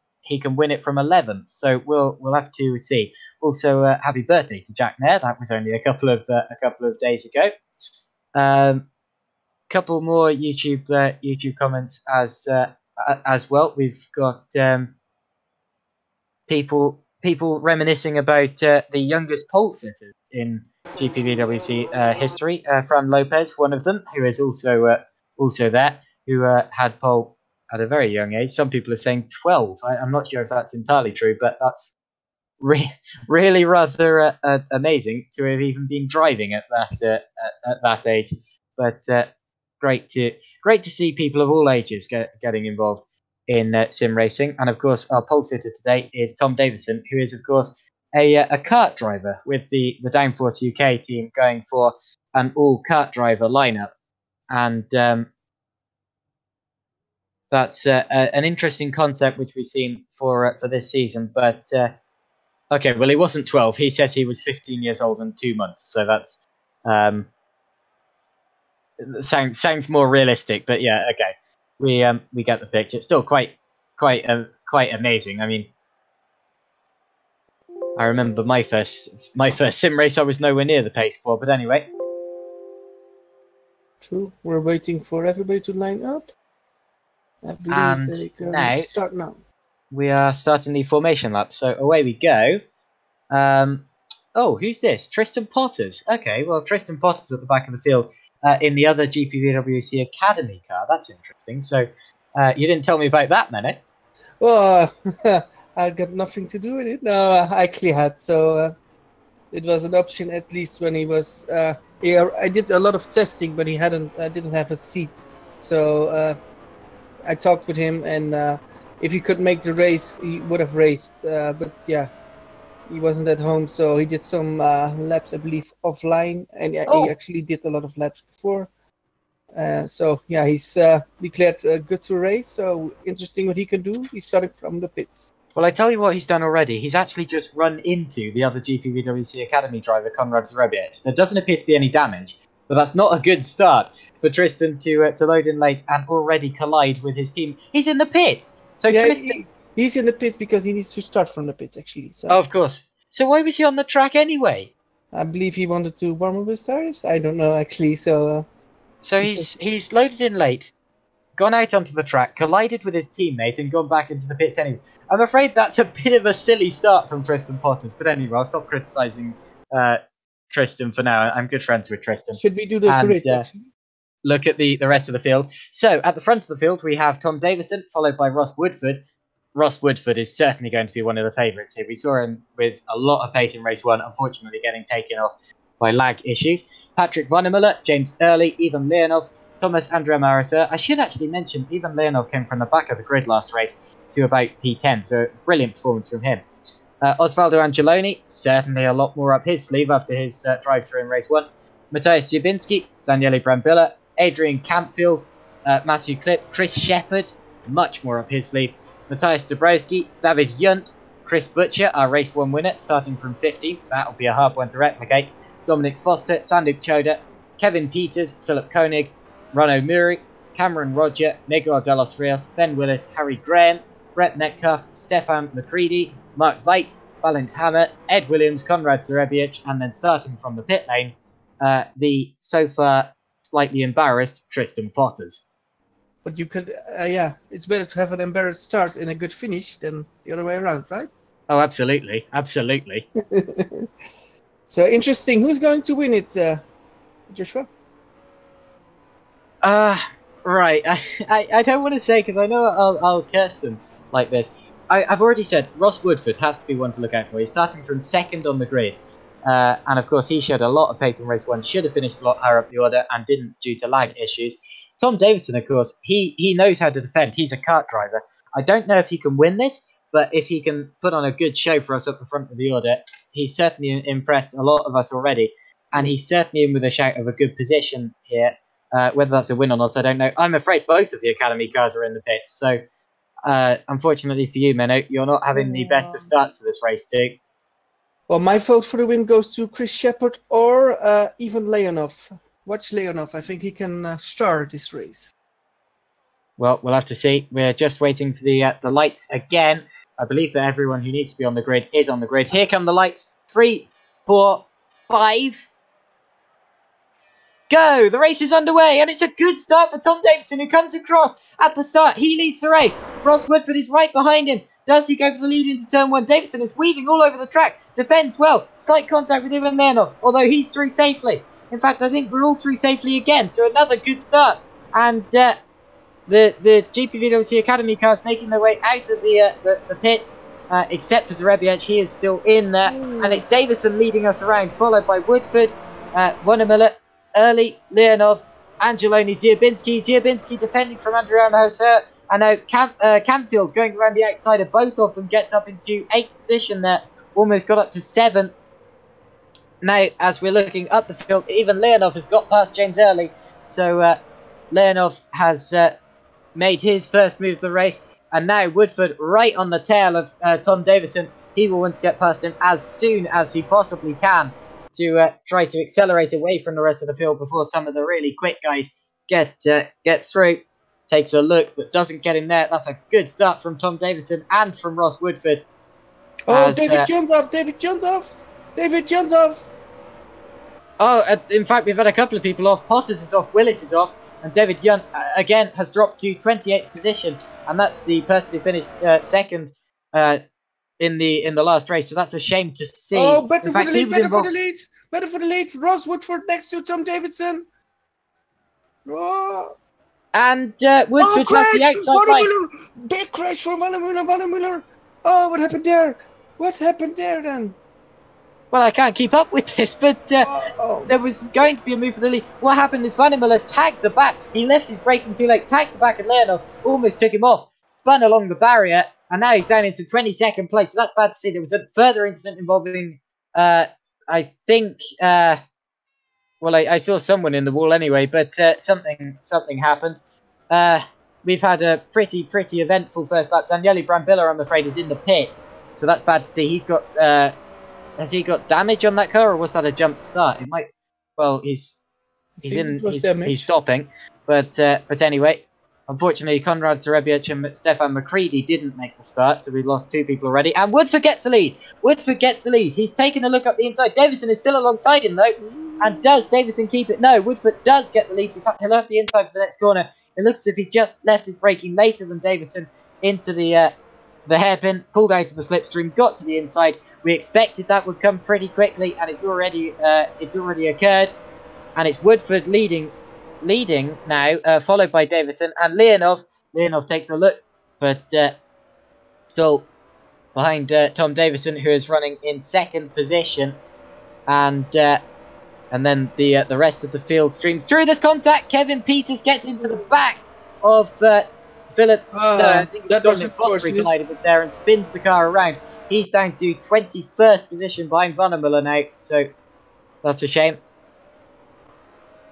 win it from 11th. So we'll have to see. Also, happy birthday to Jack Mayer. That was only a couple of days ago. Couple more YouTube comments as well. We've got people reminiscing about the youngest pole sitters in GPVWC history. Fran Lopez, one of them, who is also there, who had pole at a very young age. Some people are saying 12. I'm not sure if that's entirely true, but that's really rather amazing to have even been driving at that age. But great to see people of all ages getting involved in sim racing. And of course, our pole sitter today is Tom Davison, who is of course a kart driver with the Downforce UK team, going for an all kart driver lineup. And that's an interesting concept which we've seen for this season. But okay, well, he wasn't 12. He says he was 15 years old and 2 months. So that's sounds more realistic. But yeah, okay, we get the picture. It's still quite amazing. I mean, I remember my first sim race. I was nowhere near the pace for. But anyway, true. We're waiting for everybody to line up. And now, start now. We are starting the formation lap, so away we go. Oh, who's this? Tristan Potters. Okay, well, Tristan Potters at the back of the field in the other GPVWC Academy car. That's interesting. So you didn't tell me about that, Menno. Well, I got nothing to do with it. No, I actually had. So it was an option, at least when he was. Yeah, I did a lot of testing, but he didn't have a seat. So I talked with him, and if he could make the race, he would have raced. But yeah, he wasn't at home, so he did some laps, I believe, offline, and he actually did a lot of laps before. So yeah, he's declared good to race. So interesting what he can do. He's starting from the pits. Well, I tell you what he's done already. He's actually just run into the other GPVWC Academy driver, Konrad Zrebiec. There doesn't appear to be any damage, but that's not a good start for Tristan to load in late and already collide with his team. He's in the pits. So yeah, Tristan, he's in the pits because he needs to start from the pits, actually. So. Oh, of course. So why was he on the track anyway? I believe he wanted to warm up his tires. I don't know, actually. So he's loaded in late, gone out onto the track, collided with his teammate, and gone back into the pits anyway. I'm afraid that's a bit of a silly start from Tristan Potters. But anyway, I'll stop criticising Tristan for now. I'm good friends with Tristan. Should we do the grid? Look at the rest of the field. So at the front of the field, we have Tom Davison, followed by Ross Woodford. Ross Woodford is certainly going to be one of the favourites here. We saw him with a lot of pace in race 1, unfortunately getting taken off by lag issues. Patrick Vonnemuller, James Early, Ivan Leonov, Thomas Andrea I should actually mention Ivan Leonov came from the back of the grid last race to about P10, so brilliant performance from him. Osvaldo Angeloni, certainly a lot more up his sleeve after his drive-through in race 1. Matthias Zubinski, Daniele Brambilla, Adrian Campfield, Matthew Clipp, Chris Shepherd, much more up his sleeve. Matthias Dabrowski, David Yunt, Chris Butcher, our race 1 winner, starting from 15th. That'll be a hard one to replicate. Dominic Foster, Sanduk Choda, Kevin Peters, Philip Koenig, Rano Muri, Cameron Roger, Miguel de los Rios, Ben Willis, Harry Graham, Brett Metcalf, Stefan McCready, Mark Veit, Valence Hammer, Ed Williams, Konrad Zrebiec, and then starting from the pit lane, the so far slightly embarrassed Tristan Potters. But you could, yeah, it's better to have an embarrassed start and a good finish than the other way around, right? Oh, absolutely. Absolutely. So interesting. Who's going to win it, Joshua? Right. I don't want to say, because I know I'll curse them like this. I've already said Ross Woodford has to be one to look out for. He's starting from 2nd on the grid. And of course, he showed a lot of pace in race 1, should have finished a lot higher up the order and didn't due to lag issues. Tom Davison, of course, he knows how to defend. He's a kart driver. I don't know if he can win this, but if he can put on a good show for us up the front of the order, he's certainly impressed a lot of us already. And he's certainly in with a shout of a good position here. Whether that's a win or not, I don't know. I'm afraid both of the Academy cars are in the pits. So, unfortunately for you, Menno, you're not having the best of starts to this race too. Well, my vote for the win goes to Chris Shepherd or Ivan Leonov. Watch Leonov. I think he can start this race. Well, we'll have to see. We're just waiting for the lights again. I believe that everyone who needs to be on the grid is on the grid. Here come the lights. 3, 4, 5. Go! The race is underway, and it's a good start for Tom Davison, who comes across at the start. He leads the race. Ross Woodford is right behind him. Does he go for the lead into turn 1? Davison is weaving all over the track. Defends well. Slight contact with Ivan Leonov, although he's through safely. In fact, I think we're all through safely again, so another good start. And the GPVWC Academy cars making their way out of the pits, except for Zrebiec. He is still in there. And it's Davison leading us around, followed by Woodford, Vonnemuller, Early, Leonov, Angeloni, Ziabinski defending from Andrea Mercer. And now Campfield going around the outside of both of them gets up into 8th position there. Almost got up to 7th. Now, as we're looking up the field, even Leonov has got past James early. So Leonov has made his first move of the race. And now Woodford right on the tail of Tom Davison. He will want to get past him as soon as he possibly can to try to accelerate away from the rest of the field before some of the really quick guys get through. Takes a look, but doesn't get in there. That's a good start from Tom Davison and from Ross Woodford. Oh, David jumped off! David jumped off! David jumped off! Oh, in fact, we've had a couple of people off. Potters is off, Willis is off, and David Young, again, has dropped to 28th position. And that's the person who finished second in the last race. So that's a shame to see. Oh, better in for fact, the lead, better for the lead. Ross Woodford next to Tom Davison. Oh. And Woodford has the outside line. Big crash for Van der Muller. Oh, what happened there? What happened there then? Well, I can't keep up with this, but there was going to be a move for the lead. What happened is Van der Muller tagged the back. He left his braking too late, tagged the back of Leonov, almost took him off, spun along the barrier, and now he's down into 22nd place. So that's bad to see. There was a further incident involving, I think, well, I saw someone in the wall anyway, but something happened. We've had a pretty eventful first lap. Daniele Brambilla, I'm afraid, is in the pits, so that's bad to see. He's got, has he got damage on that car, or was that a jump start? It might. Well, he's stopping, but anyway, unfortunately, Konrad Zarebiec and Stefan McCready didn't make the start, so we've lost 2 people already. And Woodford gets the lead. He's taken a look up the inside. Davison is still alongside him though. And does Davison keep it? No, Woodford does get the lead. He'll have the inside for the next corner. It looks as if he just left his braking later than Davison into the hairpin, pulled out of the slipstream, got to the inside. We expected that would come pretty quickly, and it's already occurred. And it's Woodford leading now, followed by Davison and Leonov. Leonov takes a look, but still behind Tom Davison, who is running in 2nd position. And then the rest of the field streams through this contact. Kevin Peters gets into the back of Philip. I think that was Fosbury collided with there and spins the car around. He's down to 21st position behind Van der Muller now, so that's a shame.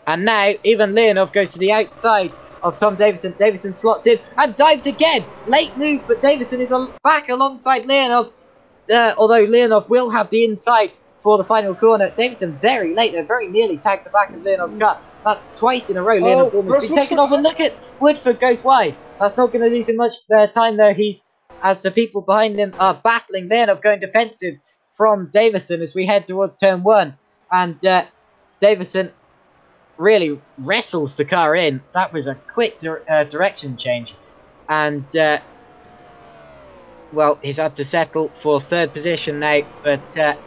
And now even Leonov goes to the outside of Tom Davison. Davison slots in and dives again. Late move, but Davison is back alongside Leonov. Although Leonov will have the inside for the final corner. Davison very late there, very nearly tagged the back of Leonov's car. That's twice in a row. Leonov's almost been taken off, and look at Woodford goes wide. That's not going to lose him much time there. As the people behind him are battling, Leonov going defensive from Davison as we head towards turn 1. And Davison really wrestles the car in. That was a quick direction change. And well, he's had to settle for 3rd position now, but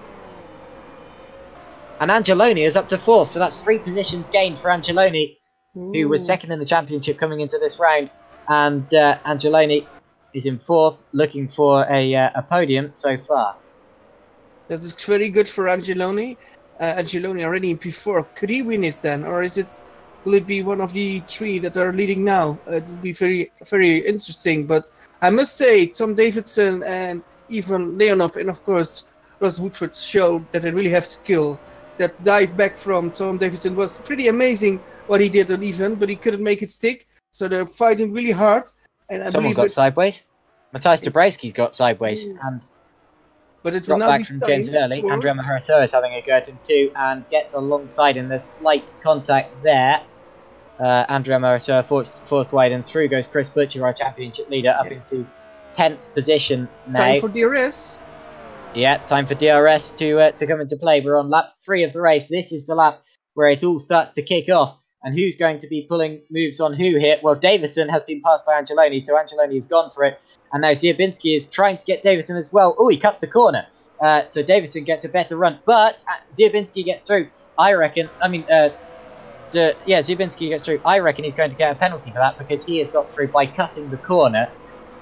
and Angeloni is up to 4th, so that's 3 positions gained for Angeloni, who was 2nd in the championship coming into this round. And Angeloni is in 4th, looking for a podium so far. That is very good for Angeloni. Angeloni already in P4. Could he win this then, or will it be one of the 3 that are leading now? It will be very interesting. But I must say, Tom Davidson and even Leonov and of course Ross Woodford showed that they really have skill. That dive back from Tom Davidson was pretty amazing what he did on even, but he couldn't make it stick. So they're fighting really hard. And someone got sideways. Matthias Dabrowski's got sideways and but it dropped back from James early. Andrea Maharasoa is having a go at him too and gets alongside him. There's slight contact there. Andrea Maharasoa forced wide, and through goes Chris Butcher, our championship leader, up into 10th position now. Time for DRS. Yeah, time for DRS to come into play. We're on lap 3 of the race. This is the lap where it all starts to kick off. And who's going to be pulling moves on who here? Well, Davison has been passed by Angeloni, so Angeloni has gone for it. And now Ziabinski is trying to get Davison as well. Oh, he cuts the corner. So Davison gets a better run. But Ziabinski gets through. I reckon, Ziabinski gets through. I reckon he's going to get a penalty for that because he has got through by cutting the corner.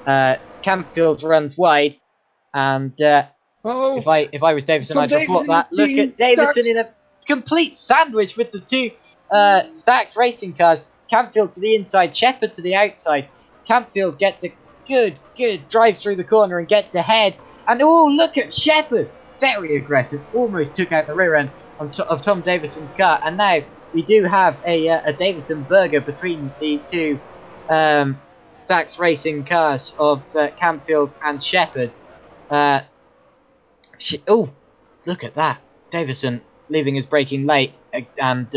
Campfield runs wide. And if I was Davison, I'd report that. Look at Davison in a complete sandwich with the two Stacks Racing Cars, Campfield to the inside, Shepherd to the outside. Campfield gets a good drive through the corner and gets ahead. And oh, look at Shepherd! Very aggressive, almost took out the rear end of Tom Davison's car. And now we do have a Davison burger between the two Stacks Racing cars of Campfield and Shepherd. Oh, look at that. Davison leaving his braking late and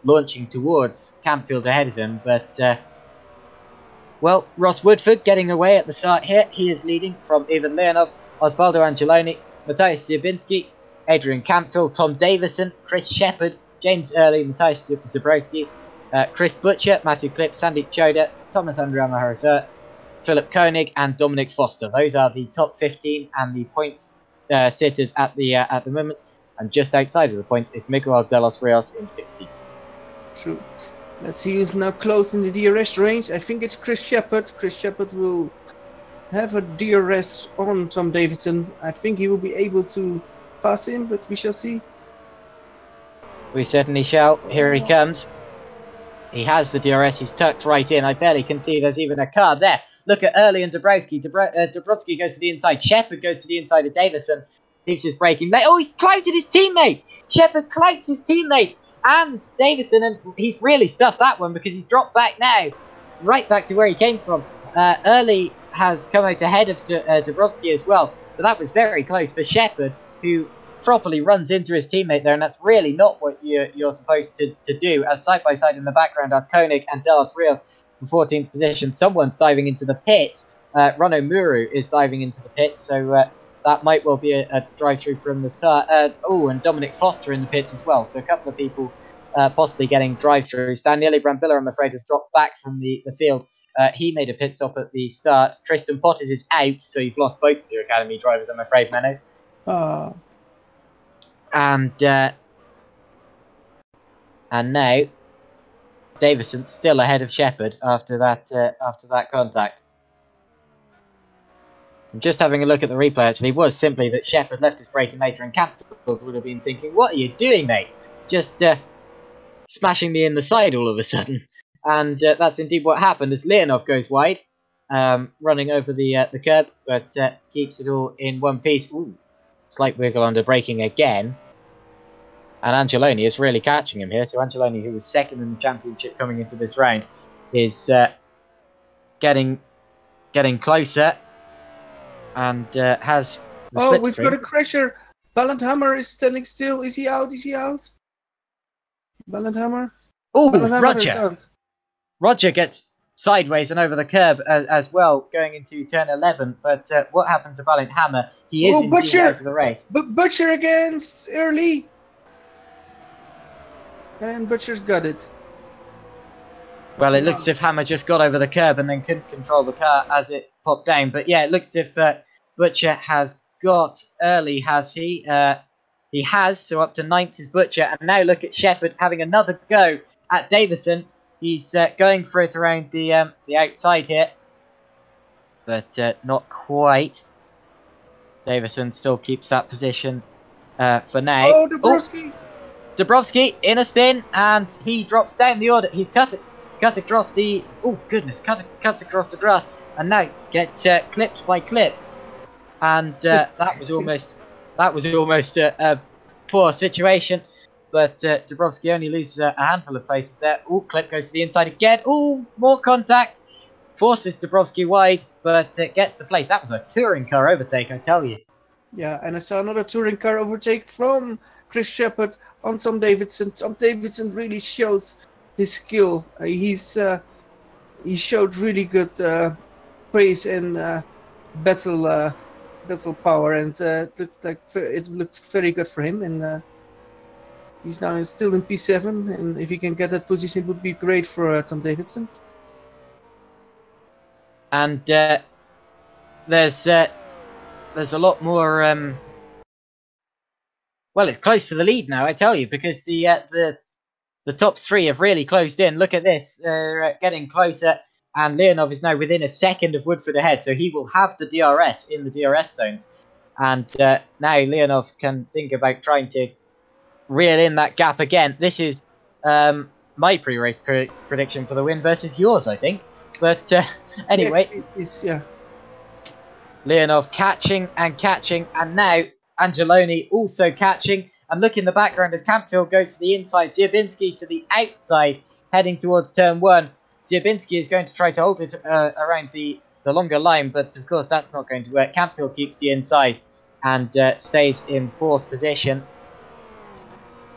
launching towards Campfield ahead of him. But, well, Ross Woodford getting away at the start here. He is leading from Ivan Leonov, Osvaldo Angeloni, Matthias Zirbinski, Adrian Campfield, Tom Davison, Chris Shepherd, James Early, Matthias Zabrowski, Chris Butcher, Matthew Klipp, Sandeep Choda, Thomas Andriama Harasur, Philip Koenig and Dominic Foster. Those are the top 15 and the points sitters at the moment. And just outside of the points is Miguel de los Rios in 60. True. Let's see who's now close in the DRS range. I think it's Chris Shepherd. Chris Shepherd will have a DRS on Tom Davidson. I think he will be able to pass him, but we shall see. We certainly shall. Here he comes. He has the DRS. He's tucked right in. I barely can see there's even a car there. Look at Early and Dabrowski. Dabrowski goes to the inside. Shepherd goes to the inside of Davison. Leaves his braking late. Oh, he clouted his teammate. Shepherd clouts his teammate. And Davison, and he's really stuffed that one because he's dropped back now. Right back to where he came from. Early has come out ahead of Dabrowski as well. But that was very close for Shepherd, who properly runs into his teammate there. And that's really not what you're supposed to do. As side by side in the background are Koenig and De Los Rios for 14th position. Someone's diving into the pits. Rono Muru is diving into the pits. So that might well be a drive-through from the start. Oh, and Dominic Foster in the pits as well. So a couple of people possibly getting drive-throughs. Daniele Brambilla, I'm afraid, has dropped back from the field. He made a pit stop at the start. Tristan Pottis is out, so you've lost both of your academy drivers, I'm afraid, Menno. And now Davison's still ahead of Shepherd after that contact. I'm just having a look at the replay, actually. It was simply that Shepherd left his braking later and Campfield would have been thinking, what are you doing, mate? Just smashing me in the side all of a sudden. And that's indeed what happened as Leonov goes wide, running over the curb, but keeps it all in one piece. Ooh, slight wiggle under braking again. And Angeloni is really catching him here. So Angeloni, who was second in the championship coming into this round, is getting closer. And has the slipstream. We've got a crasher. Ballanthammer is standing still. Is he out? Is he out? Ballanthammer? Oh, Roger! Roger gets sideways and over the curb as well, going into turn 11. But what happened to Ballanthammer? He is indeed out of the race. Butcher against Early. And Butcher's got it. Well, it looks as if Hammer just got over the curb and then couldn't control the car as it popped down. But yeah, it looks as if Butcher has got Early, has he? He has, so up to 9th is Butcher. And now look at Shepherd having another go at Davison. He's going for it around the outside here. But not quite. Davison still keeps that position for now. Oh, Dabrowski! Dabrowski in a spin, and he drops down the order. He's cut across the... Oh, goodness. Cuts across the grass. And now gets clipped by Klipp. And that was almost a poor situation. But Dabrowski only loses a handful of places there. Oh, Klipp goes to the inside again. Oh, more contact. Forces Dabrowski wide, but gets the place. That was a touring car overtake, I tell you. Yeah, and I saw another touring car overtake from Chris Shepherd on Tom Davidson. Tom Davidson really shows his skill. He showed really good pace and battle power, and it looked very good for him. And he's now still in P7, and if he can get that position, it would be great for Tom Davidson. And there's a lot more. Well, it's close for the lead now, I tell you, because the top three have really closed in. Look at this; they're getting closer, and Leonov is now within a second of Woodford ahead, so he will have the DRS in the DRS zones. And now Leonov can think about trying to reel in that gap again. This is my pre-race prediction for the win versus yours, I think. But anyway, yeah. Leonov catching, and now Angeloni also catching. And look in the background as Campfield goes to the inside, Ziobinski to the outside, heading towards turn 1. Ziobinski is going to try to hold it around the longer line, but of course that's not going to work. Campfield keeps the inside and stays in 4th position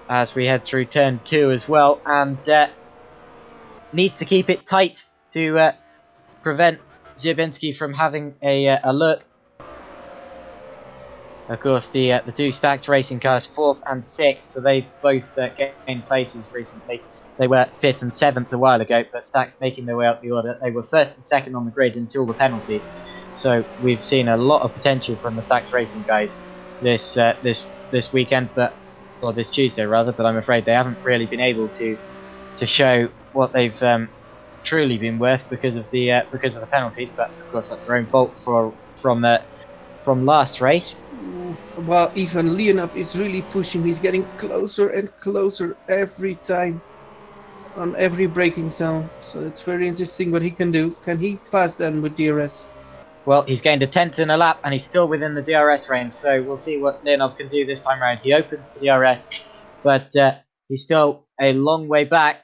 as we head through turn 2 as well, and needs to keep it tight to prevent Ziobinski from having a look. Of course, the two Stacked racing cars, 4th and 6th, so they both gained places recently. They were 5th and 7th a while ago, but Stack's making their way up the order. They were 1st and 2nd on the grid until the penalties. So we've seen a lot of potential from the Stack's racing guys this weekend, or this Tuesday rather. But I'm afraid they haven't really been able to show what they've truly been worth because of the penalties. But of course, that's their own fault from last race. Well, even Leonov is really pushing. He's getting closer and closer every time on every braking zone. So it's very interesting what he can do. Can he pass then with DRS? Well, he's gained a 10th in a lap and he's still within the DRS range. So we'll see what Leonov can do this time around. He opens the DRS, but he's still a long way back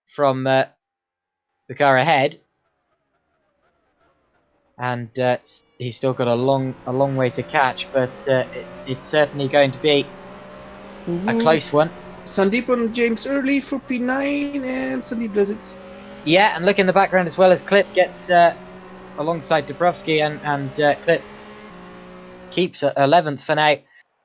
from the car ahead. And he's still got a long way to catch, but it's certainly going to be a close one. Sandeep on James early for P9, and Sandeep does it. Yeah, and look in the background as well as Clip gets alongside Dubrovsky, and Clip keeps 11th for now,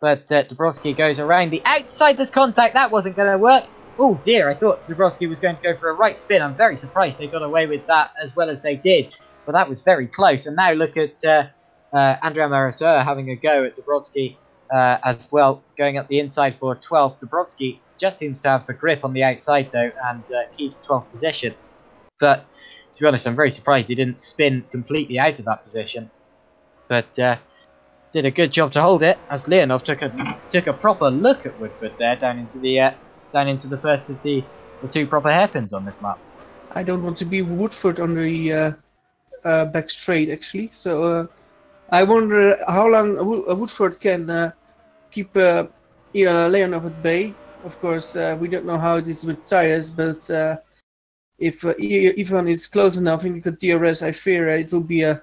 but Dubrovsky goes around the outside. This contact, that wasn't going to work. Oh dear, I thought Dubrovsky was going to go for a right spin. I'm very surprised they got away with that as well as they did. But that was very close. And now look at Andrea Marasur having a go at Dubrovsky as well, going up the inside for 12th. Dubrovsky just seems to have the grip on the outside, though, and keeps 12th position. But to be honest, I'm very surprised he didn't spin completely out of that position. But did a good job to hold it, as Leonov took a proper look at Woodford there, down into the first of the two proper hairpins on this lap. I don't want to be Woodford on the back straight, actually. So I wonder how long Woodford can keep Leonov at bay. Of course, we don't know how it is with tires, but if Ivan is close enough and you could DRS, I fear it will be a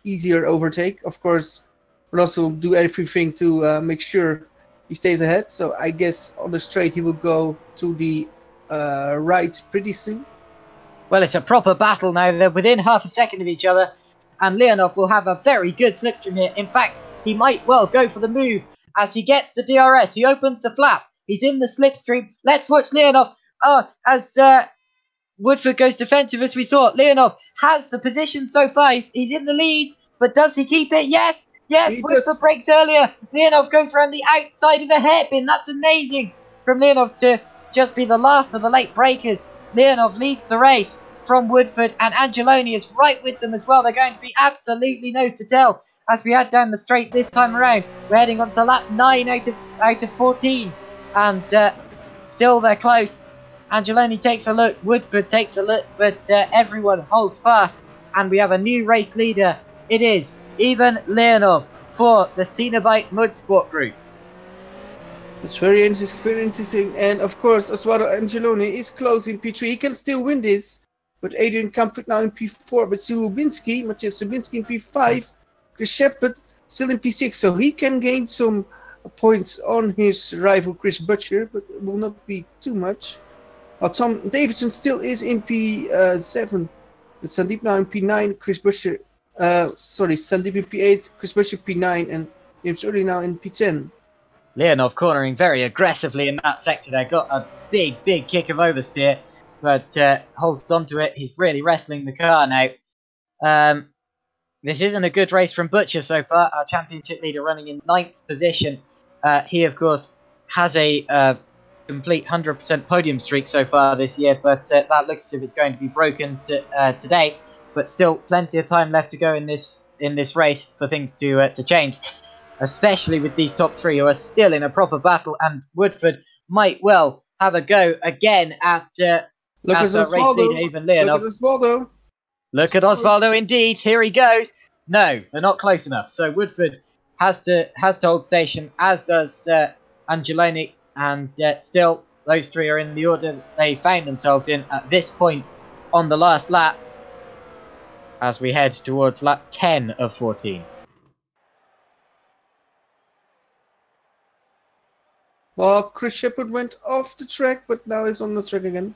easier overtake. Of course, we'll also do everything to make sure he stays ahead. So I guess on the straight he will go to the right pretty soon. Well, it's a proper battle now. They're within half a second of each other, and Leonov will have a very good slipstream here. In fact, he might well go for the move as he gets the DRS. He opens the flap. He's in the slipstream. Let's watch Leonov. As Woodford goes defensive as we thought. Leonov has the position so far. He's in the lead, but does he keep it? Yes, Woodford breaks earlier. Leonov goes around the outside of the hairpin. That's amazing from Leonov to just be the last of the late breakers. Leonov leads the race from Woodford, and Angeloni is right with them as well. They're going to be absolutely nose to tail as we head down the straight this time around. We're heading on to lap 9 out of 14, and still they're close. Angeloni takes a look, Woodford takes a look, but everyone holds fast, and we have a new race leader. It is Ivan Leonov for the Cenobite Motorsport Group. It's very interesting, and of course Osvaldo Angeloni is close in P3. He can still win this, but Adrian Comfort now in P4, but Matthias Subinski in P5, Chris Shepard still in P6, so he can gain some points on his rival Chris Butcher, but it will not be too much. Tom Davidson still is in P7, but Sandeep now in P9, Sandeep in P8, Chris Butcher P9, and James Early now in P10. Leonov cornering very aggressively in that sector there. Got a big kick of oversteer, but holds on to it. He's really wrestling the car now. This isn't a good race from Butcher so far. Our championship leader running in 9th position. He, of course, has a complete 100% podium streak so far this year, but that looks as if it's going to be broken today. But still, plenty of time left to go in this race for things to change, especially with these top three who are still in a proper battle, and Woodford might well have a go again at Look at race Osvaldo. leader Ivan Leonov. Look at Osvaldo. Look at Osvaldo indeed. Here he goes. No, they're not close enough. So Woodford has to hold station, as does Angeloni, and still those three are in the order that they found themselves in at this point on the last lap, as we head towards lap 10 of 14. Well, Chris Shepard went off the track, but now he's on the track again.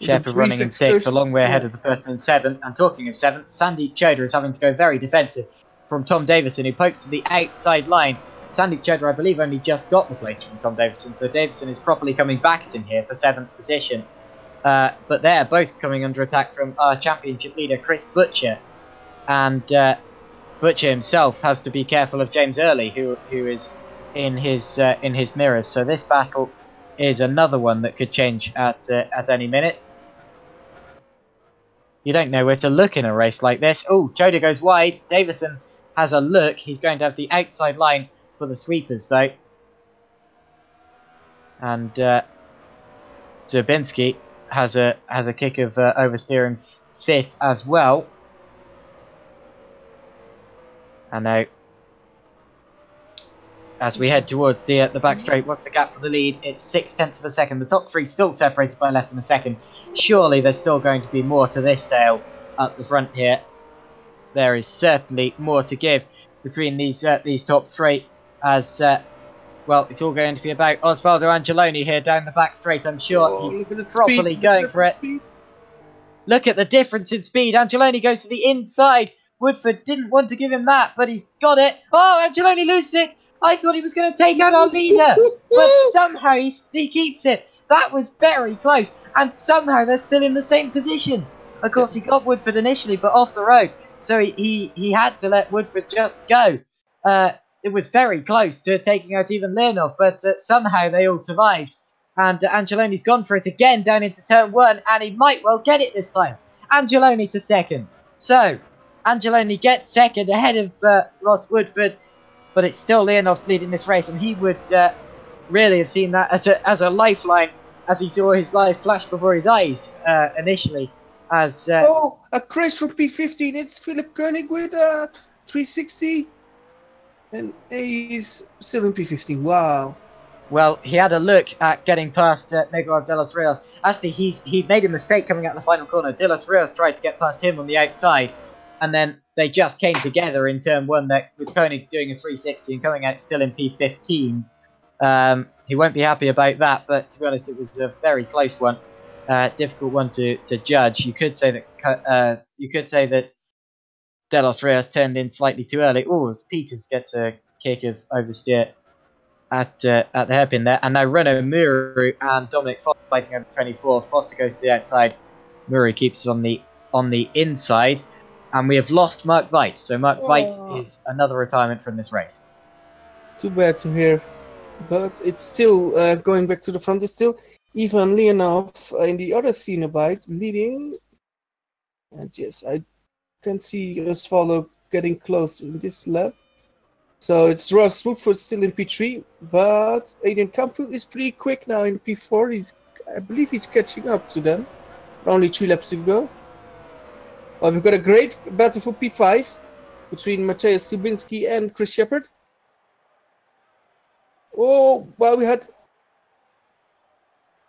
Shepard running in 6th, a long way ahead of the person in 7th. And talking of 7th, Sandeep Chodar is having to go very defensive from Tom Davison, who pokes to the outside line. Sandeep Chodar, I believe, only just got the place from Tom Davison, so Davison is properly coming back at him here for 7th position. But they're both coming under attack from our championship leader, Chris Butcher. And Butcher himself has to be careful of James Early, who is in his mirrors. So this battle is another one that could change at any minute. You don't know where to look in a race like this. Oh, Chodar goes wide. Davison has a look. He's going to have the outside line for the sweepers, though. And Zurbinski has a kick of oversteering 5th as well. And now, as we head towards the back straight, what's the gap for the lead? It's 0.6 of a second. The top three still separated by less than a second. Surely there's still going to be more to this tale up the front here. There is certainly more to give between these top three, as well, it's all going to be about Osvaldo Angeloni here down the back straight. I'm sure he's properly going for it. Look at the difference in speed. Angeloni goes to the inside. Woodford didn't want to give him that, but he's got it. Oh, Angeloni loses it. I thought he was going to take out our leader, but somehow he keeps it. That was very close, and somehow they're still in the same position. Of course, he got Woodford initially, but off the road, so he had to let Woodford just go. It was very close to taking out even Leonov, but somehow they all survived. And Angeloni's gone for it again down into turn 1, and he might well get it this time. Angeloni to 2nd. So, Angeloni gets 2nd ahead of Ross Woodford, but it's still Leonov leading this race, and he would really have seen that as a lifeline, as he saw his life flash before his eyes initially. As a crash from P15. It's Philip Koenig with 360, and he's still in P15. Wow. Well, he had a look at getting past Miguel de los Rios. Actually, he made a mistake coming out the final corner. De los Rios tried to get past him on the outside, and then they just came together in turn 1 there, with Koenig doing a 360 and coming out still in P15. He won't be happy about that, but to be honest, it was a very close one. Difficult one to judge. You could say that De Los Rios turned in slightly too early. Oh, as Peters gets a kick of oversteer at the hairpin there, and now Renault Muru and Dominic Foster fighting over 24th. Foster goes to the outside. Muru keeps it on the inside, and we have lost Mark Veit. So Mark Veit is another retirement from this race. Too bad to hear, but it's still going back to the front. It's still Ivan Leonov in the other Cenobite leading, and yes, I can see Osvaldo getting close in this lap. So it's Ross Woodford still in P3, but Adrian Campfield is pretty quick now in P4. I believe he's catching up to them. Only 3 laps to go. Well, we've got a great battle for P5 between Mateusz Subinski and Chris Shepard. Oh, well, we had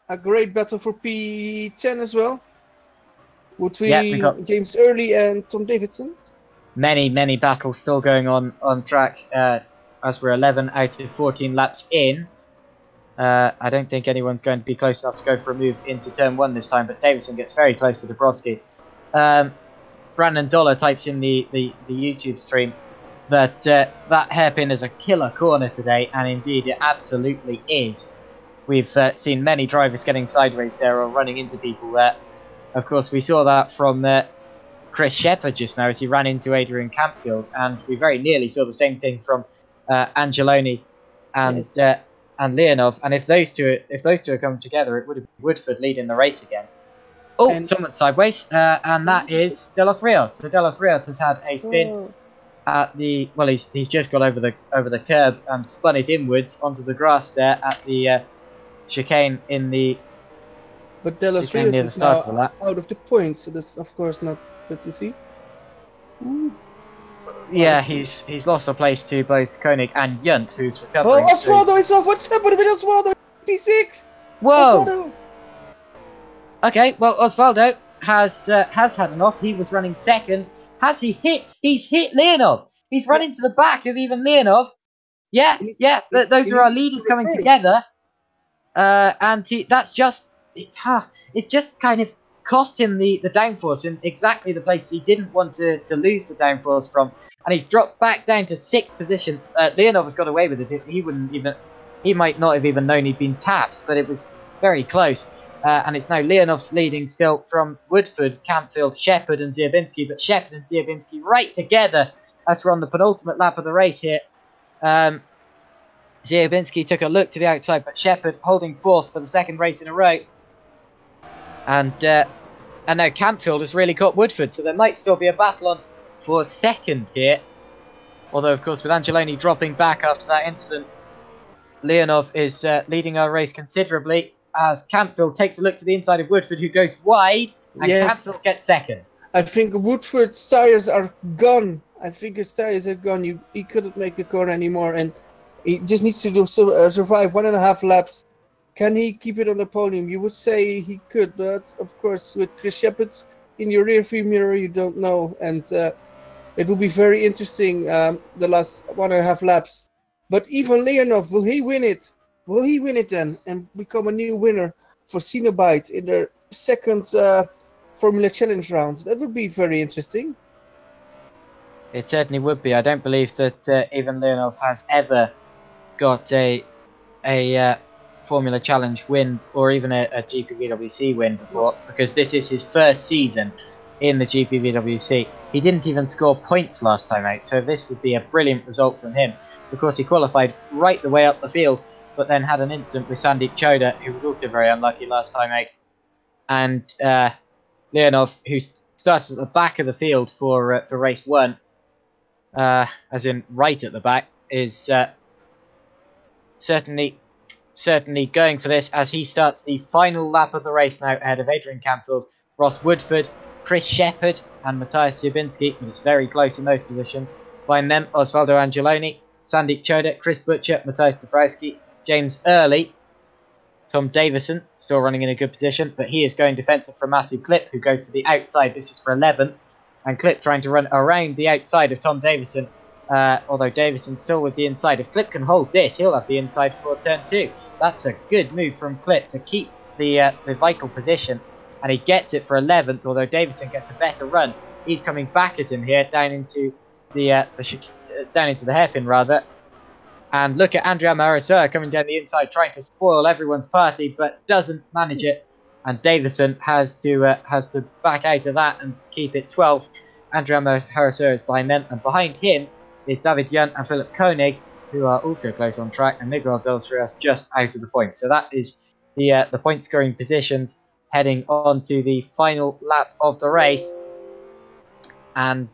a great battle for P10 as well, between James Early and Tom Davidson. Many battles still going on track as we're 11 out of 14 laps in. I don't think anyone's going to be close enough to go for a move into turn 1 this time, but Davidson gets very close to Dabrowski. Brandon Dollar types in the YouTube stream that that hairpin is a killer corner today, and indeed it absolutely is. We've seen many drivers getting sideways there or running into people there. Of course, we saw that from Chris Shepard just now as he ran into Adrian Campfield, and we very nearly saw the same thing from Angeloni and Leonov. And if those two had come together, it would have been Woodford leading the race again. Oh, someone's sideways, and that is De Los Rios. So De Los Rios has had a spin at the he's just got over the curb and spun it inwards onto the grass there at the chicane in the But Delos chicane near the is start now of the lap. out of the points, so that's of course not good to see. Ooh. Yeah, he's lost a place to both Koenig and Junt, who's Oh, recovering. Osvaldo is off! What's happened with Osvaldo? P6! Whoa! Osvaldo. Okay, well, Osvaldo has had an off. He was running second. Has he hit? He's hit Leonov. He's run into the back of even Leonov. Yeah, those are our leaders coming together. And that's just it's just kind of cost him the downforce in exactly the place he didn't want to lose the downforce from, and he's dropped back down to 6th position. Leonov has got away with it. He might not have even known he'd been tapped, but it was very close. And it's now Leonov leading still from Woodford, Campfield, Shepherd and Ziobinski, but Shepherd and Ziobinski right together as we're on the penultimate lap of the race here. Ziobinski took a look to the outside, but Shepherd holding 4th for the 2nd race in a row. And now Campfield has really got Woodford, so there might still be a battle on for 2nd here. Although, of course, with Angeloni dropping back after that incident, Leonov is leading our race considerably as Campfield takes a look to the inside of Woodford, who goes wide, and Campfield gets 2nd. I think Woodford's tires are gone. I think his tires are gone. He couldn't make the corner anymore, and he just needs to survive 1.5 laps. Can he keep it on the podium? You would say he could, but of course, with Chris Shepherd in your rearview mirror, you don't know. And it will be very interesting the last 1.5 laps. But even Leonov, will he win it? Will he win it then and become a new winner for Cenobite in their 2nd Formula Challenge round? That would be very interesting. It certainly would be. I don't believe that even Leonov has ever got a Formula Challenge win or even a GPVWC win before, because this is his 1st season in the GPVWC. He didn't even score points last time out, so this would be a brilliant result from him. Of course, he qualified right the way up the field, but then had an incident with Sandeep Choda, who was also very unlucky last time out. And Leonov, who started at the back of the field for race 1, as in right at the back, is certainly going for this as he starts the final lap of the race now ahead of Adrian Campfield, Ross Woodford, Chris Shepherd and Matthias Ziobinski, and it's very close in those positions. Behind them, Osvaldo Angeloni, Sandeep Choda, Chris Butcher, Matthias Dabrowski, James Early, Tom Davison, still running in a good position, but he is going defensive from Matthew Klipp, who goes to the outside. This is for 11th, and Klipp trying to run around the outside of Tom Davison, although Davison's still with the inside. If Klipp can hold this, he'll have the inside for turn 2. That's a good move from Klipp to keep the vital position, and he gets it for 11th, although Davison gets a better run. He's coming back at him here, down into the hairpin rather. And look at Andrea Marisur coming down the inside, trying to spoil everyone's party, but doesn't manage it. And Davison has to back out of that and keep it 12th. Andrea Marisur is behind them, and behind him is David Junt and Philip Koenig, who are also close on track, and Miguel Dels Rios just out of the points. So that is the point scoring positions heading on to the final lap of the race. And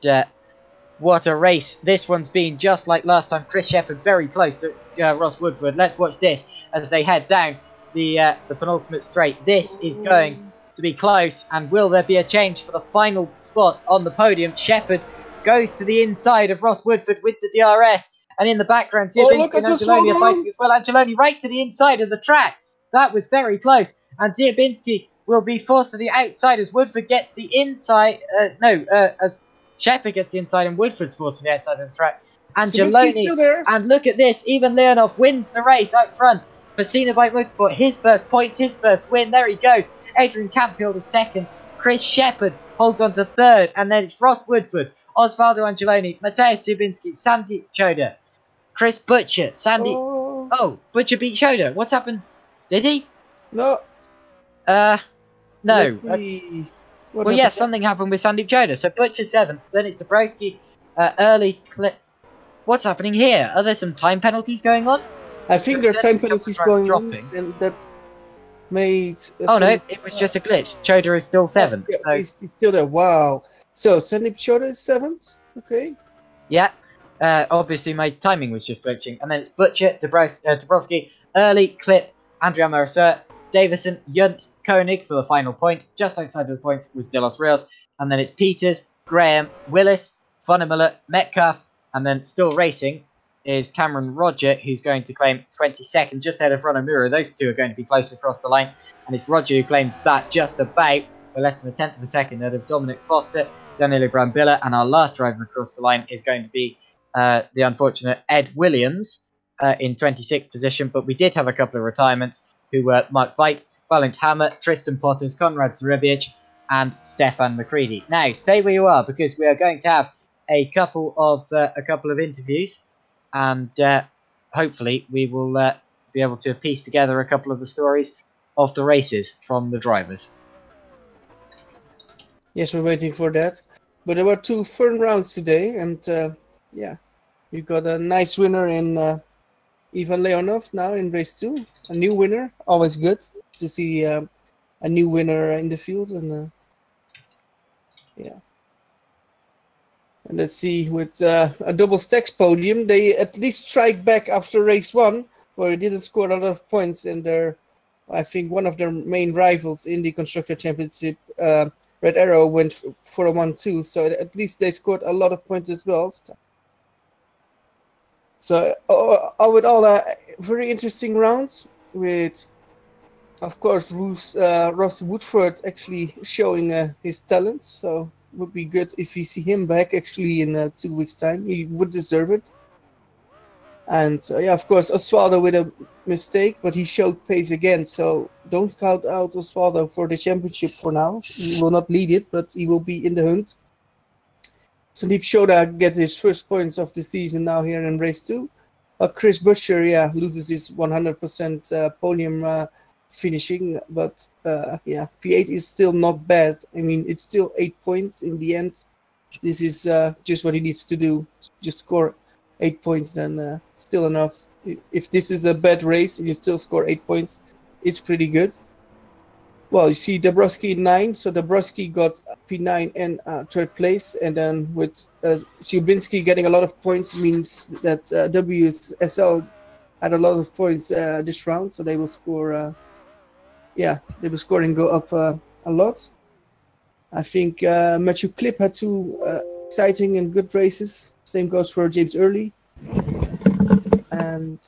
what a race this one's been, just like last time. Chris Shepherd very close to Ross Woodford. Let's watch this as they head down the penultimate straight. This is going to be close, and will there be a change for the final spot on the podium? Shepherd goes to the inside of Ross Woodford with the DRS, and in the background Ziobinski and Angeloni are fighting as well. Angeloni right to the inside of the track. That was very close, and Ziobinski will be forced to the outside as Woodford gets the inside. As Shepherd gets the inside and Woodford's forced to the outside of the track. Angeloni, and look at this, even Leonov wins the race out front for Cenobite Motorsport. His first points, his first win, there he goes. Adrian Campfield is 2nd, Chris Shepherd holds on to 3rd, and then it's Ross Woodford, Osvaldo Angeloni, Matthias Ziobinski, Sandeep Choda, Chris Butcher, Butcher beat Choda. What's happened? Did he? No. No. Well, yes, something happened with Sandeep Choda. So Butcher 7th, then it's Dabrowski, Early Klipp. What's happening here? Are there some time penalties going on? I think there are time penalties going on, and that made... no, it was just a glitch. Choda is still 7th. Yeah, so. He's still there. Wow. So Sandeep Choda is 7th? Okay. Yeah. Obviously, my timing was just glitching. And then it's Butcher, Dabrowski, Early, Klipp, Andrea Marissa, Davison, Yunt, Koenig for the final point. Just outside of the points was De Los Rios. And then it's Peters, Graham, Willis, Funnemuller, Metcalf, and then still racing is Cameron Roger, who's going to claim 22nd, just ahead of Ronomura. Those two are going to be close across the line. And it's Roger who claims that just about, by less than a tenth of a second, ahead of Dominic Foster, Danilo Brambilla. And our last driver across the line is going to be the unfortunate Ed Williams in 26th position. But we did have a couple of retirements who were Mark Veit, Valent Hammer, Tristan Potters, Konrad Zarebic, and Stefan McCready. Now, stay where you are, because we are going to have a couple of interviews, and hopefully we will be able to piece together a couple of the stories of the races from the drivers. Yes, we're waiting for that. But there were 2 fun rounds today, and yeah, we got a nice winner in Ivan Leonov now in race 2. A new winner, always good to see a new winner in the field, and yeah. And let's see, with a double stacks podium, they at least strike back after race 1, where they didn't score a lot of points, and I think one of their main rivals in the Constructor Championship, Red Arrow, went for a 1-2, so at least they scored a lot of points as well. So all with all, very interesting rounds, with, of course, Ross Woodford actually showing his talents. So it would be good if we see him back actually in 2 weeks' time. He would deserve it. And yeah, of course, Osvaldo with a mistake, but he showed pace again. So don't count out Osvaldo for the championship for now. He will not lead it, but he will be in the hunt. Sandeep Shoda gets his first points of the season now here in race 2. Chris Butcher, yeah, loses his 100% podium finishing, but yeah, P8 is still not bad. I mean, it's still 8 points in the end. This is just what he needs to do. Just score 8 points, then still enough. If this is a bad race and you still score 8 points, it's pretty good. Well, you see Dabrowski 9, so Dabrowski got P9 and 3rd place, and then with Siubinski getting a lot of points means that WSL had a lot of points this round, so they will score. Yeah, they will score and go up a lot. I think Matthew Klipp had 2 exciting and good races. Same goes for James Early. And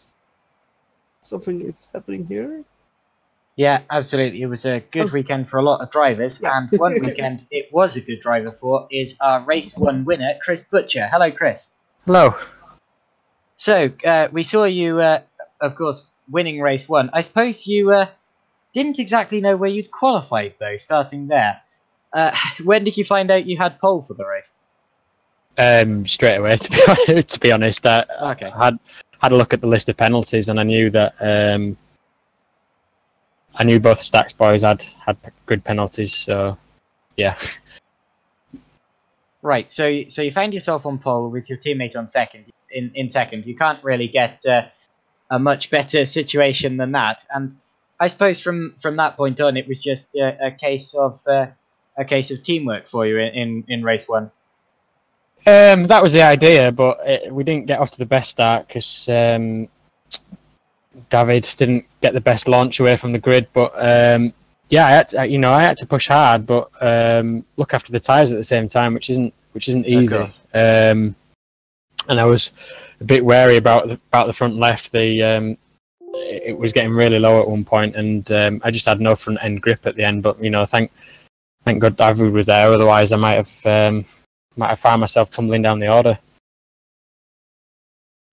something is happening here. Yeah, absolutely. It was a good weekend for a lot of drivers, Yeah. and one weekend it was a good driver for is our race 1 winner, Chris Butcher. Hello, Chris. Hello. So, we saw you, of course, winning race 1. I suppose you didn't exactly know where you'd qualified, though, starting there. When did you find out you had pole for the race? Straight away, to be honest. Okay. I had a look at the list of penalties, and I knew that I knew both Stacks boys had good penalties. So, yeah. Right. So you found yourself on pole with your teammate on second. In second, you can't really get a much better situation than that. And I suppose from that point on, it was just a case of teamwork for you in race 1. That was the idea, but we didn't get off to the best start because David didn't get the best launch away from the grid. But yeah, I had to push hard, but look after the tyres at the same time, which isn't easy. And I was a bit wary about the front left. It was getting really low at one point, and I just had no front end grip at the end. But thank God David was there. Otherwise, I might have found myself tumbling down the order.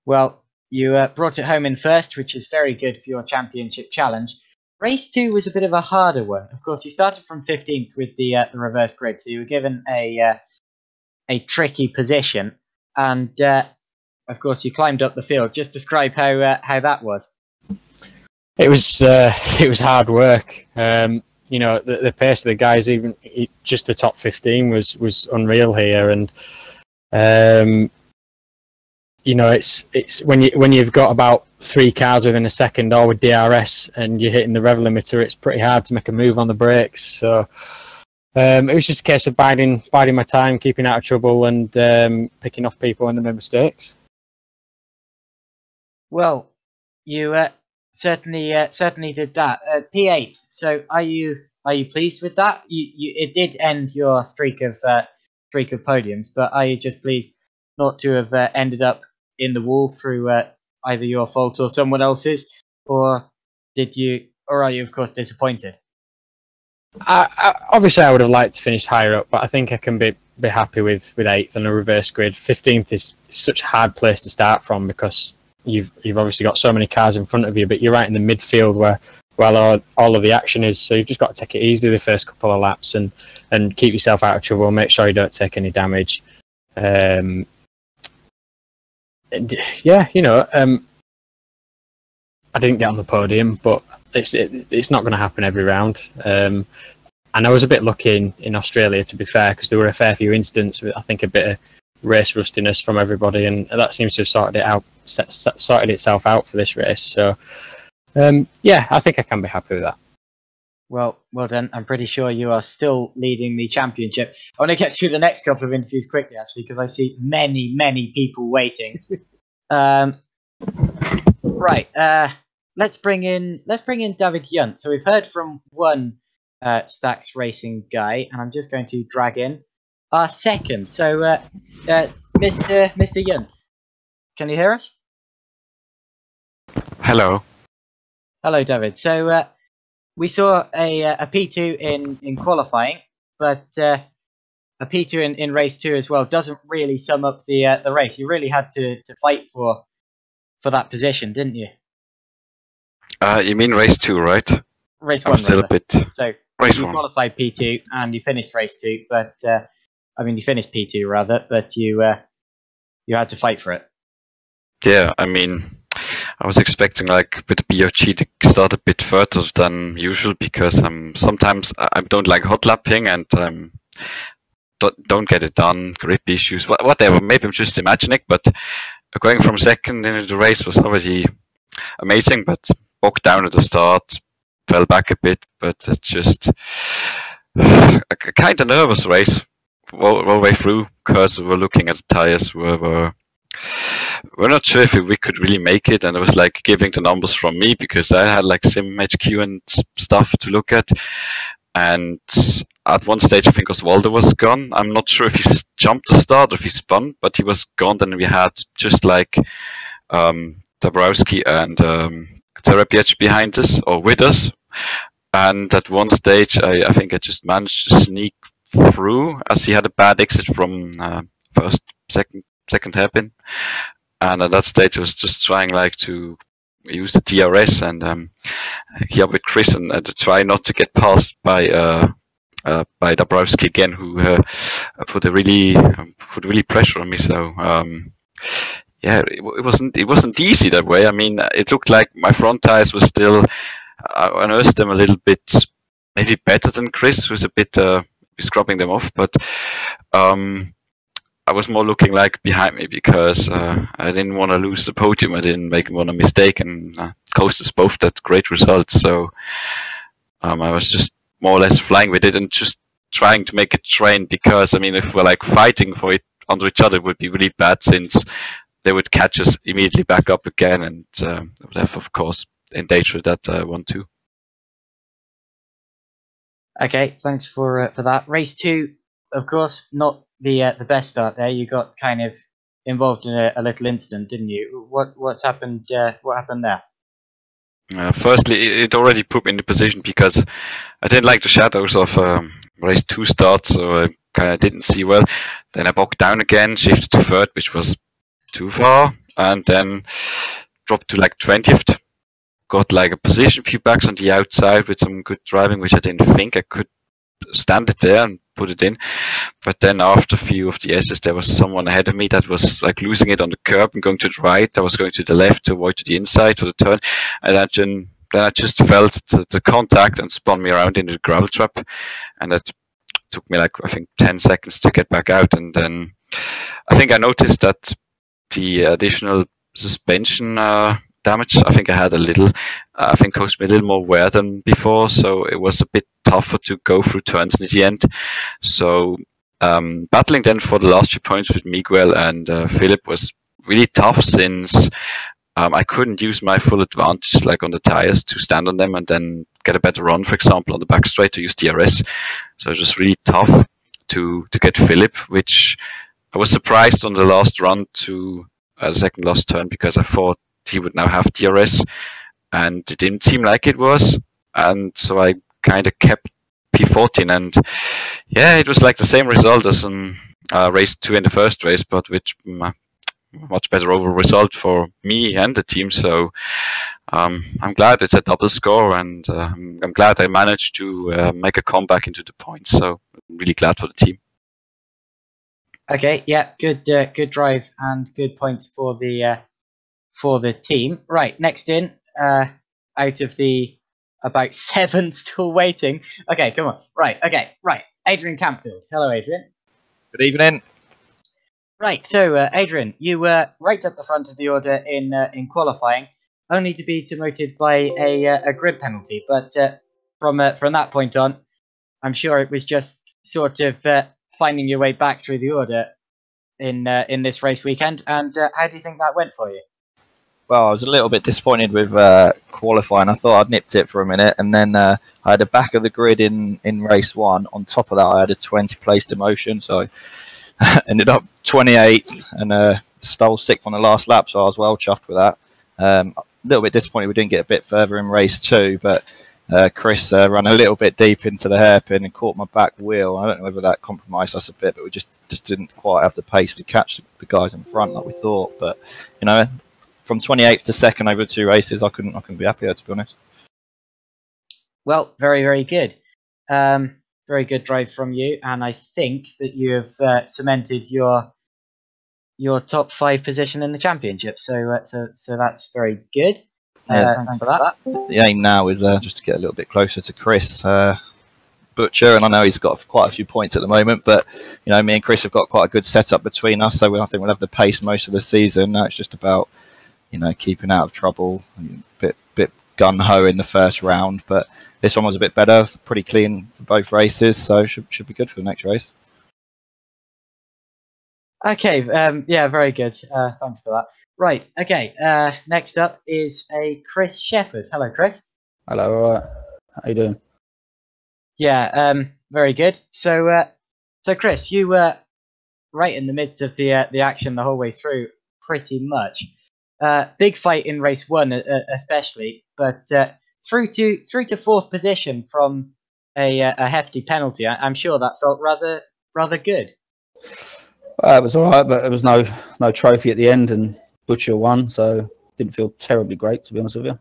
Well, you brought it home in first, which is very good for your championship challenge. Race 2 was a bit of a harder one. Of course, you started from 15th with the reverse grid, so you were given a tricky position, and of course you climbed up the field. Just describe how that was. It was hard work. The pace of the guys, even just the top 15 was unreal here, and it's when you've got about 3 cars within a second, or with DRS, and you're hitting the rev limiter, it's pretty hard to make a move on the brakes. So it was just a case of biding my time, keeping out of trouble, and picking off people when they made mistakes. Well, you certainly did that. P8. So are you pleased with that? It did end your streak of podiums, but are you just pleased not to have ended up in the wall through either your fault or someone else's, or are you of course disappointed? Obviously, I would have liked to finish higher up, but I think I can be happy with 8th on a reverse grid. 15th is such a hard place to start from because you've obviously got so many cars in front of you, but you're right in the midfield where all of the action is. So you've just got to take it easy the first couple of laps and keep yourself out of trouble. Make sure you don't take any damage. I didn't get on the podium, but it's not going to happen every round. And I was a bit lucky in Australia, to be fair, because there were a fair few incidents with, I think, a bit of race rustiness from everybody, and that seems to have sorted itself out for this race. So, I think I can be happy with that. Well done. I'm pretty sure you are still leading the championship. I want to get through the next couple of interviews quickly, actually, because I see many people waiting. Right. Let's bring in David Yunt. So we've heard from one Stax Racing guy, and I'm just going to drag in our second. So, Mr. Yunt, can you hear us? Hello. Hello, David. So we saw a P2 in qualifying, but a P2 in race 2 as well doesn't really sum up the race. You really had to fight for that position, didn't you? You mean race 2, right? Race 1. Still a bit. So race you 1. qualified P2 and you finished race 2, but you finished P2 rather, but you had to fight for it. Yeah, I mean, I was expecting like with BOG to start a bit further than usual because sometimes I don't like hot lapping and don't get it done, grip issues, whatever. Maybe I'm just imagining, but going from second into the race was already amazing, but bogged down at the start, fell back a bit, but it's just a kind of nervous race all the way through because we were looking at the tires, we're not sure if we could really make it, and it was like giving the numbers from me because I had like Sim HQ and stuff to look at, and at one stage I think Oswaldo was gone. I'm not sure if he jumped the start or if he spun, but he was gone. Then we had just like Dabrowski and Terapiec behind us or with us, and at one stage I think I just managed to sneak through as he had a bad exit from second hairpin, and at that stage I was just trying like to use the DRS and here with Chris and to try not to get passed by Dabrowski again, who put really pressure on me. So it wasn't easy that way. I mean, it looked like my front tires were still I nursed them a little bit, maybe better than Chris, who's a bit scrubbing them off, but I was more looking like behind me because I didn't want to lose the podium. I didn't make one mistake and cost us both that great result. So I was just more or less flying with it and just trying to make it train because, I mean, if we're like fighting for it under each other, it would be really bad since they would catch us immediately back up again and would have, of course, endangered that one too. Okay, thanks for that. Race 2, of course, not the best start there. You got kind of involved in a little incident, didn't you? What happened? What happened there? Firstly, it already put me in the position because I didn't like the shadows of race 2 start, so I kind of didn't see well. Then I bogged down again, shifted to third, which was too far, and then dropped to like 20th. Got like a position feedbacks on the outside with some good driving, which I didn't think I could stand it there and put it in. But then after a few of the S's, there was someone ahead of me that was like losing it on the curb and going to the right. I was going to the left to avoid to the inside for the turn, and then I just felt the contact and spun me around into the gravel trap, and that took me like I think 10 seconds to get back out. And then I think I noticed that the additional suspension damage I think I had I think cost me a little more wear than before, so it was a bit tougher to go through turns in the end. So battling then for the last few points with Miguel and Philip was really tough since I couldn't use my full advantage, like on the tires, to stand on them and then get a better run, for example, on the back straight to use DRS. So it was really tough to get Philip, which I was surprised on the last run to the second last turn, because I thought he would now have DRS, and it didn't seem like it was, and so I kind of kept P14, and yeah, it was like the same result as in race 2 in the first race, but with much better overall result for me and the team. So I'm glad it's a double score, and I'm glad I managed to make a comeback into the points. So I'm really glad for the team. Okay, yeah, good drive and good points for the team. Right, next in, out of the about 7 still waiting. Okay, come on. Right, Adrian Campfield. Hello, Adrian. Good evening. Right, so Adrian, you were right up the front of the order in qualifying, only to be demoted by a grid penalty. But from that point on, I'm sure it was just sort of finding your way back through the order in this race weekend. And how do you think that went for you? Well, I was a little bit disappointed with qualifying. I thought I'd nipped it for a minute, and then I had a back of the grid in race 1. On top of that, I had a 20 place demotion, so I ended up 28th and stole 6th on the last lap, so I was well chuffed with that. A little bit disappointed we didn't get a bit further in race 2, but Chris ran a little bit deep into the hairpin and caught my back wheel. I don't know whether that compromised us a bit, but we just didn't quite have the pace to catch the guys in front like we thought. But you know, from 28th to 2nd over 2 races, I couldn't be happier, to be honest. Well, very, very good. Very good drive from you, and I think that you have cemented your top 5 position in the championship. So that's very good. Thanks for that. The aim now is just to get a little bit closer to Chris Butcher, and I know he's got quite a few points at the moment, but you know, me and Chris have got quite a good setup between us, so I think we'll have the pace most of the season. Now it's just about, you know, keeping out of trouble, bit gun-ho in the first round, but this one was a bit better, pretty clean for both races, so should be good for the next race. Okay, yeah, very good. Thanks for that. Right, okay, next up is a Chris Shepherd. Hello, Chris. Hello, all right. How you doing? Yeah, very good. So Chris, you were right in the midst of the action the whole way through, pretty much. Big fight in race 1, especially, but through to 4th position from a hefty penalty. I'm sure that felt rather good. It was all right, but there was no trophy at the end, and Butcher won, so didn't feel terribly great, to be honest with you.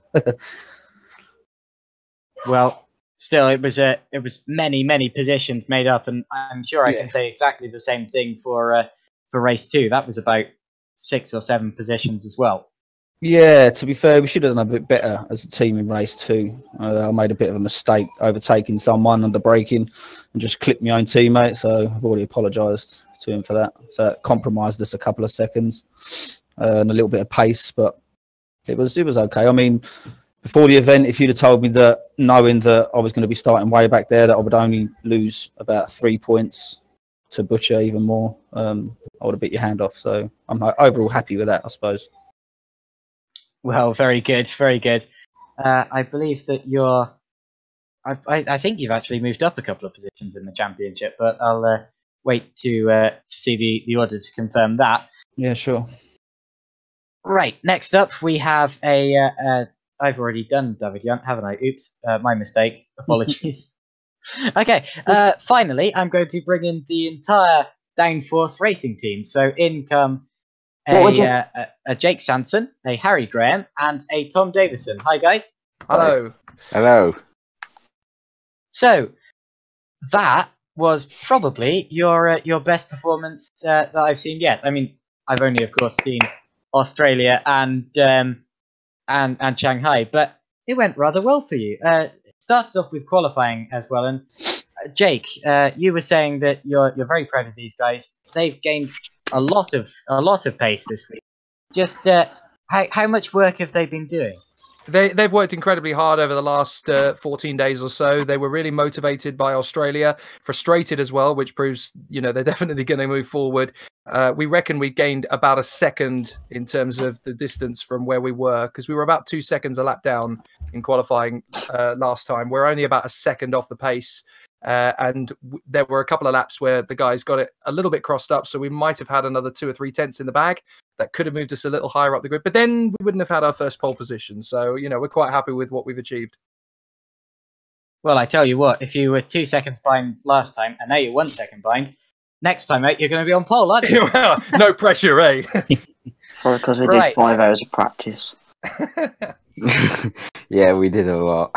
Well, still, it was many positions made up, and I'm sure I can say exactly the same thing for race 2. That was about 6 or 7 positions as well. Yeah, to be fair, we should have done a bit better as a team in race 2. I made a bit of a mistake overtaking someone under braking and just clipped my own teammate, so I've already apologised to him for that. So it compromised us a couple of seconds and a little bit of pace, but it was okay. I mean, before the event, if you'd have told me that, knowing that I was going to be starting way back there, that I would only lose about 3 points to Butcher, even more, I would have bit your hand off. So I'm overall happy with that, I suppose. Well, very good, very good. I believe that you're... I think you've actually moved up a couple of positions in the championship, but I'll wait to see the order to confirm that. Yeah, sure. Right, next up we have I've already done David Young, haven't I? Oops, my mistake. Apologies. Okay, finally, I'm going to bring in the entire Downforce racing team. So in come a Jake Sanson, a Harry Graham, and a Tom Davison. Hi, guys. Hello. Hello. So that was probably your best performance that I've seen yet. I mean, I've only, of course, seen Australia and Shanghai, but it went rather well for you. Started off with qualifying as well, and Jake, you were saying that you're very proud of these guys. They've gained a lot of pace this week. Just how much work have they been doing? They've worked incredibly hard over the last 14 days or so. They were really motivated by Australia, frustrated as well, which proves, they're definitely going to move forward. We reckon we gained about a second in terms of the distance from where we were, because we were about 2 seconds a lap down in qualifying last time. We're only about a second off the pace. And there were a couple of laps where the guys got it a little bit crossed up, so we might have had another 2 or 3 tenths in the bag that could have moved us a little higher up the grid, but then we wouldn't have had our first pole position. So, we're quite happy with what we've achieved. Well, I tell you what, if you were 2 seconds behind last time and now you're 1 second behind, next time out you're going to be on pole, aren't you? Well, no pressure, eh? Probably because we did 5 hours of practice. Yeah, we did a lot.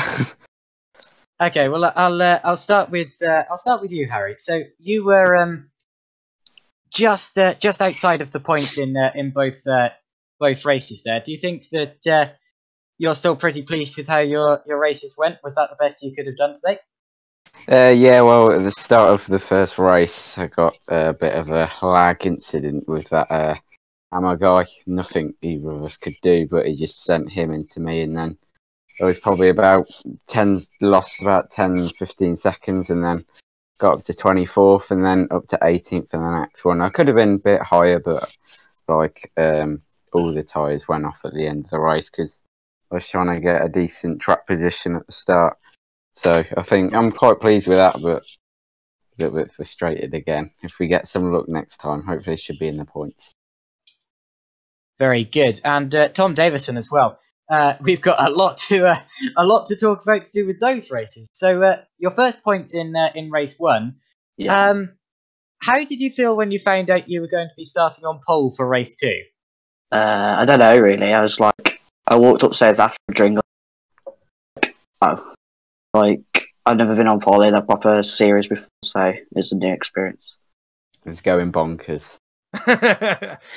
Okay, well, I'll start with you, Harry. So you were just outside of the points in both races there. Do you think that you're still pretty pleased with how your races went? Was that the best you could have done today? Yeah, well, at the start of the first race, I got a bit of a lag incident with that hammer guy. Nothing either of us could do, but he just sent him into me, and then it was probably lost about 10, 15 seconds, and then got up to 24th, and then up to 18th in the next one. I could have been a bit higher, but all the tyres went off at the end of the race because I was trying to get a decent track position at the start. So I think I'm quite pleased with that, but a little bit frustrated again. If we get some luck next time, hopefully it should be in the points. Very good. And Tom Davison as well. We've got a lot to talk about to do with those races. So your first points in race 1. Yeah. How did you feel when you found out you were going to be starting on pole for race 2? I don't know, really. I was like, I walked upstairs after a drink. I've never been on pole in a proper series before, so it's a new experience. It's going bonkers.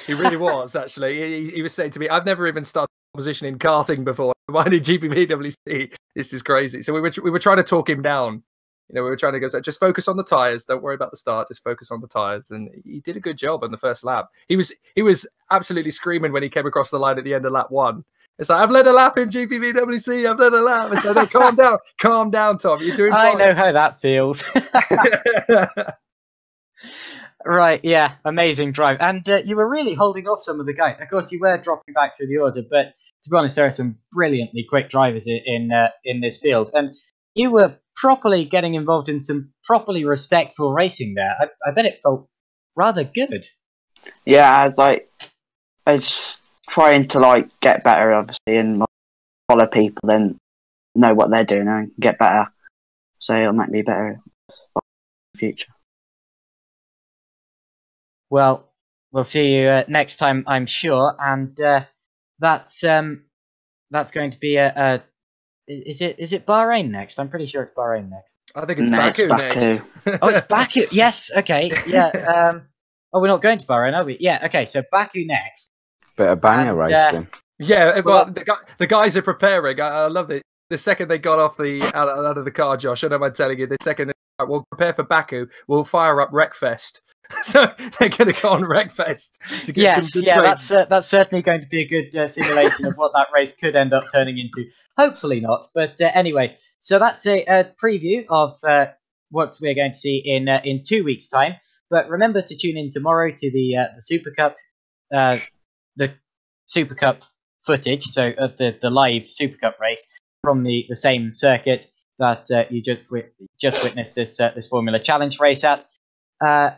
He really was, actually. He was saying to me, I've never even started a position in karting before. Mine in GPVWC. This is crazy. So we were trying to talk him down. We were trying to go, so just focus on the tyres. Don't worry about the start. Just focus on the tyres. And he did a good job on the first lap. He was absolutely screaming when he came across the line at the end of lap 1. It's like, I've led a lap in GPVWC. I've led a lap. It's like, no, calm down, Tom. You're doing fine. I know how that feels. Right, yeah, amazing drive. And you were really holding off some of the guys. Of course, you were dropping back through the order, but to be honest, there are some brilliantly quick drivers in this field. And you were properly getting involved in some properly respectful racing there. I bet it felt rather good. Yeah, I was trying to get better, obviously, and follow people, then know what they're doing and get better. So it'll make me better in the future. Well, we'll see you next time, I'm sure. And that's going to be is it Bahrain next? I'm pretty sure it's Bahrain next. I think it's Baku next. Oh, it's Baku. Yes. Okay. Yeah. Oh, we're not going to Bahrain, are we? Yeah. Okay. So Baku next. Bit of banger racing. Yeah. Well, the guys are preparing. I love it. The second they got off out of the car, Josh, I don't mind telling you. The second we'll prepare for Baku, we'll fire up Wreckfest. So they're going to go on Wreckfest to get some good training. That's certainly going to be a good simulation of what that race could end up turning into. Hopefully not, but anyway. So that's a preview of what we're going to see in 2 weeks' time. But remember to tune in tomorrow to the Super Cup, the Super Cup footage. So the live Super Cup race from the same circuit that you just witnessed this Formula Challenge race at.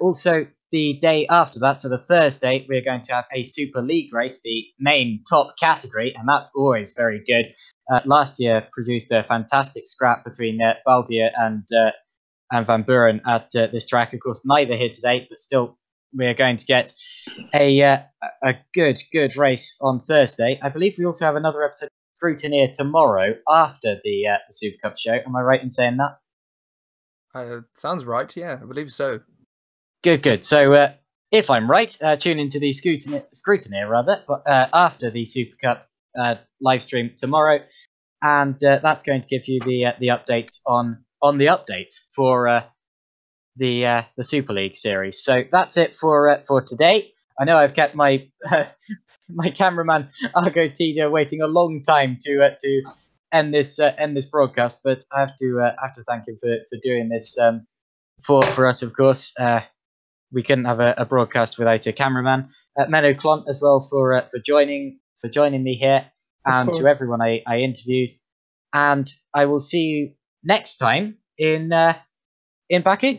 Also, the day after that, so the Thursday, we're going to have a Super League race, the main top category, and that's always very good. Last year produced a fantastic scrap between Valdia and Van Buren at this track. Of course, neither here today, but still, we're going to get a good race on Thursday. I believe we also have another episode of Scrutineer tomorrow after the Super Cup show. Am I right in saying that? Sounds right, yeah, I believe so. Good. So, if I'm right, tune into the Scrutineer rather, but after the Super Cup live stream tomorrow, and that's going to give you the updates on the updates for the Super League series. So that's it for today. I know I've kept my my cameraman Argo Teder waiting a long time to end this broadcast, but I have to thank him for doing this for us. Of course, we couldn't have a broadcast without a cameraman. Menno, Klont as well for joining me here, and to everyone I interviewed. And I will see you next time in Baku.